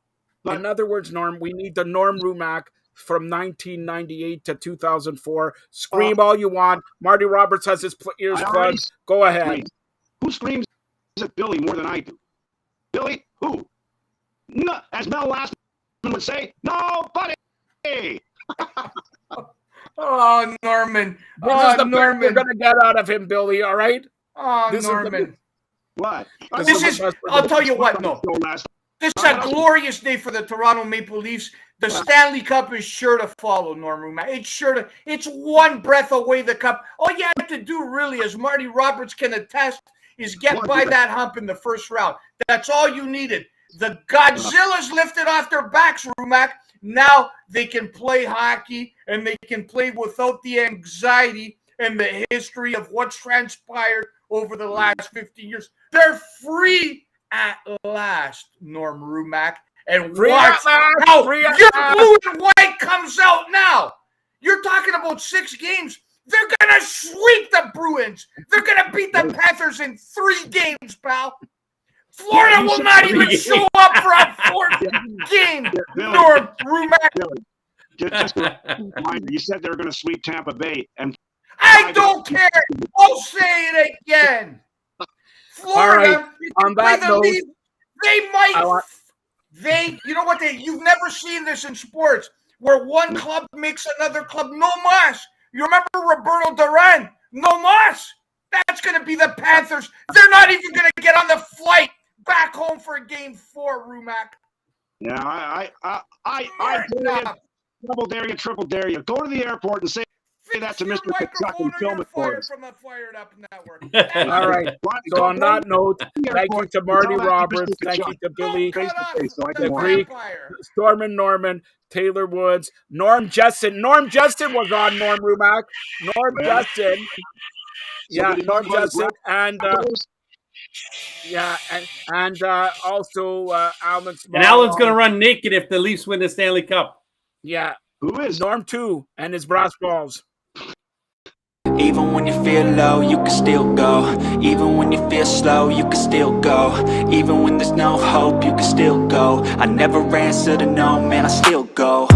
In other words, Norm, we need the Norm Rumack from 1998 to 2004. Scream all you want. Marty Roberts has his ears plugged. Go ahead. Who screams at Billy more than I do? Billy? Who? No, as Mel Lastman would say, nobody. Oh, Norman. This is the best we're going to get out of him, Billy, all right? Oh, Norman. What? I'll tell you what, no. This is a glorious day for the Toronto Maple Leafs. The Stanley Cup is sure to follow, Norm Rumack. It's one breath away, the cup. All you have to do, really, as Marty Roberts can attest, is get by that hump in the first round. That's all you needed. The Godzillas lifted off their backs, Rumack. Now they can play hockey, and they can play without the anxiety and the history of what's transpired over the last 15 years. They're free at last, Norm Rumack. And watch how your blue and white comes out now. You're talking about 6 games. They're going to sweep the Bruins. They're going to beat the Panthers in 3 games, pal. Florida will not even show up for a 4th game, Norm Rumack. Just a reminder, you said they were going to sweep Tampa Bay. And I don't care. I'll say it again. Florida, on that note, they might. You know what? You've never seen this in sports where one club makes another club no mas. You remember Roberto Duran? No mas. That's going to be the Panthers. They're not even going to get on the flight back home for Game 4, Rumac. Yeah, I double dare you, triple dare you. Go to the airport and say that to Mr. Kachuk and film it for us. From the Fired Up Network. All right. So on that note, thank you to Marty Roberts. Thank you to Billy, the Greek, Stormin Norman, Taylor Woods, Norm Justin. Norm Justin was on Norm Rumac. Norm Justin. Yeah, Norm Justin. And also Alan Small. And Alan's going to run naked if the Leafs win the Stanley Cup. Yeah. Who is? Norm too, and his brass balls. Even when you feel low, you can still go. Even when you feel slow, you can still go. Even when there's no hope, you can still go. I never answer to no, man, I still go.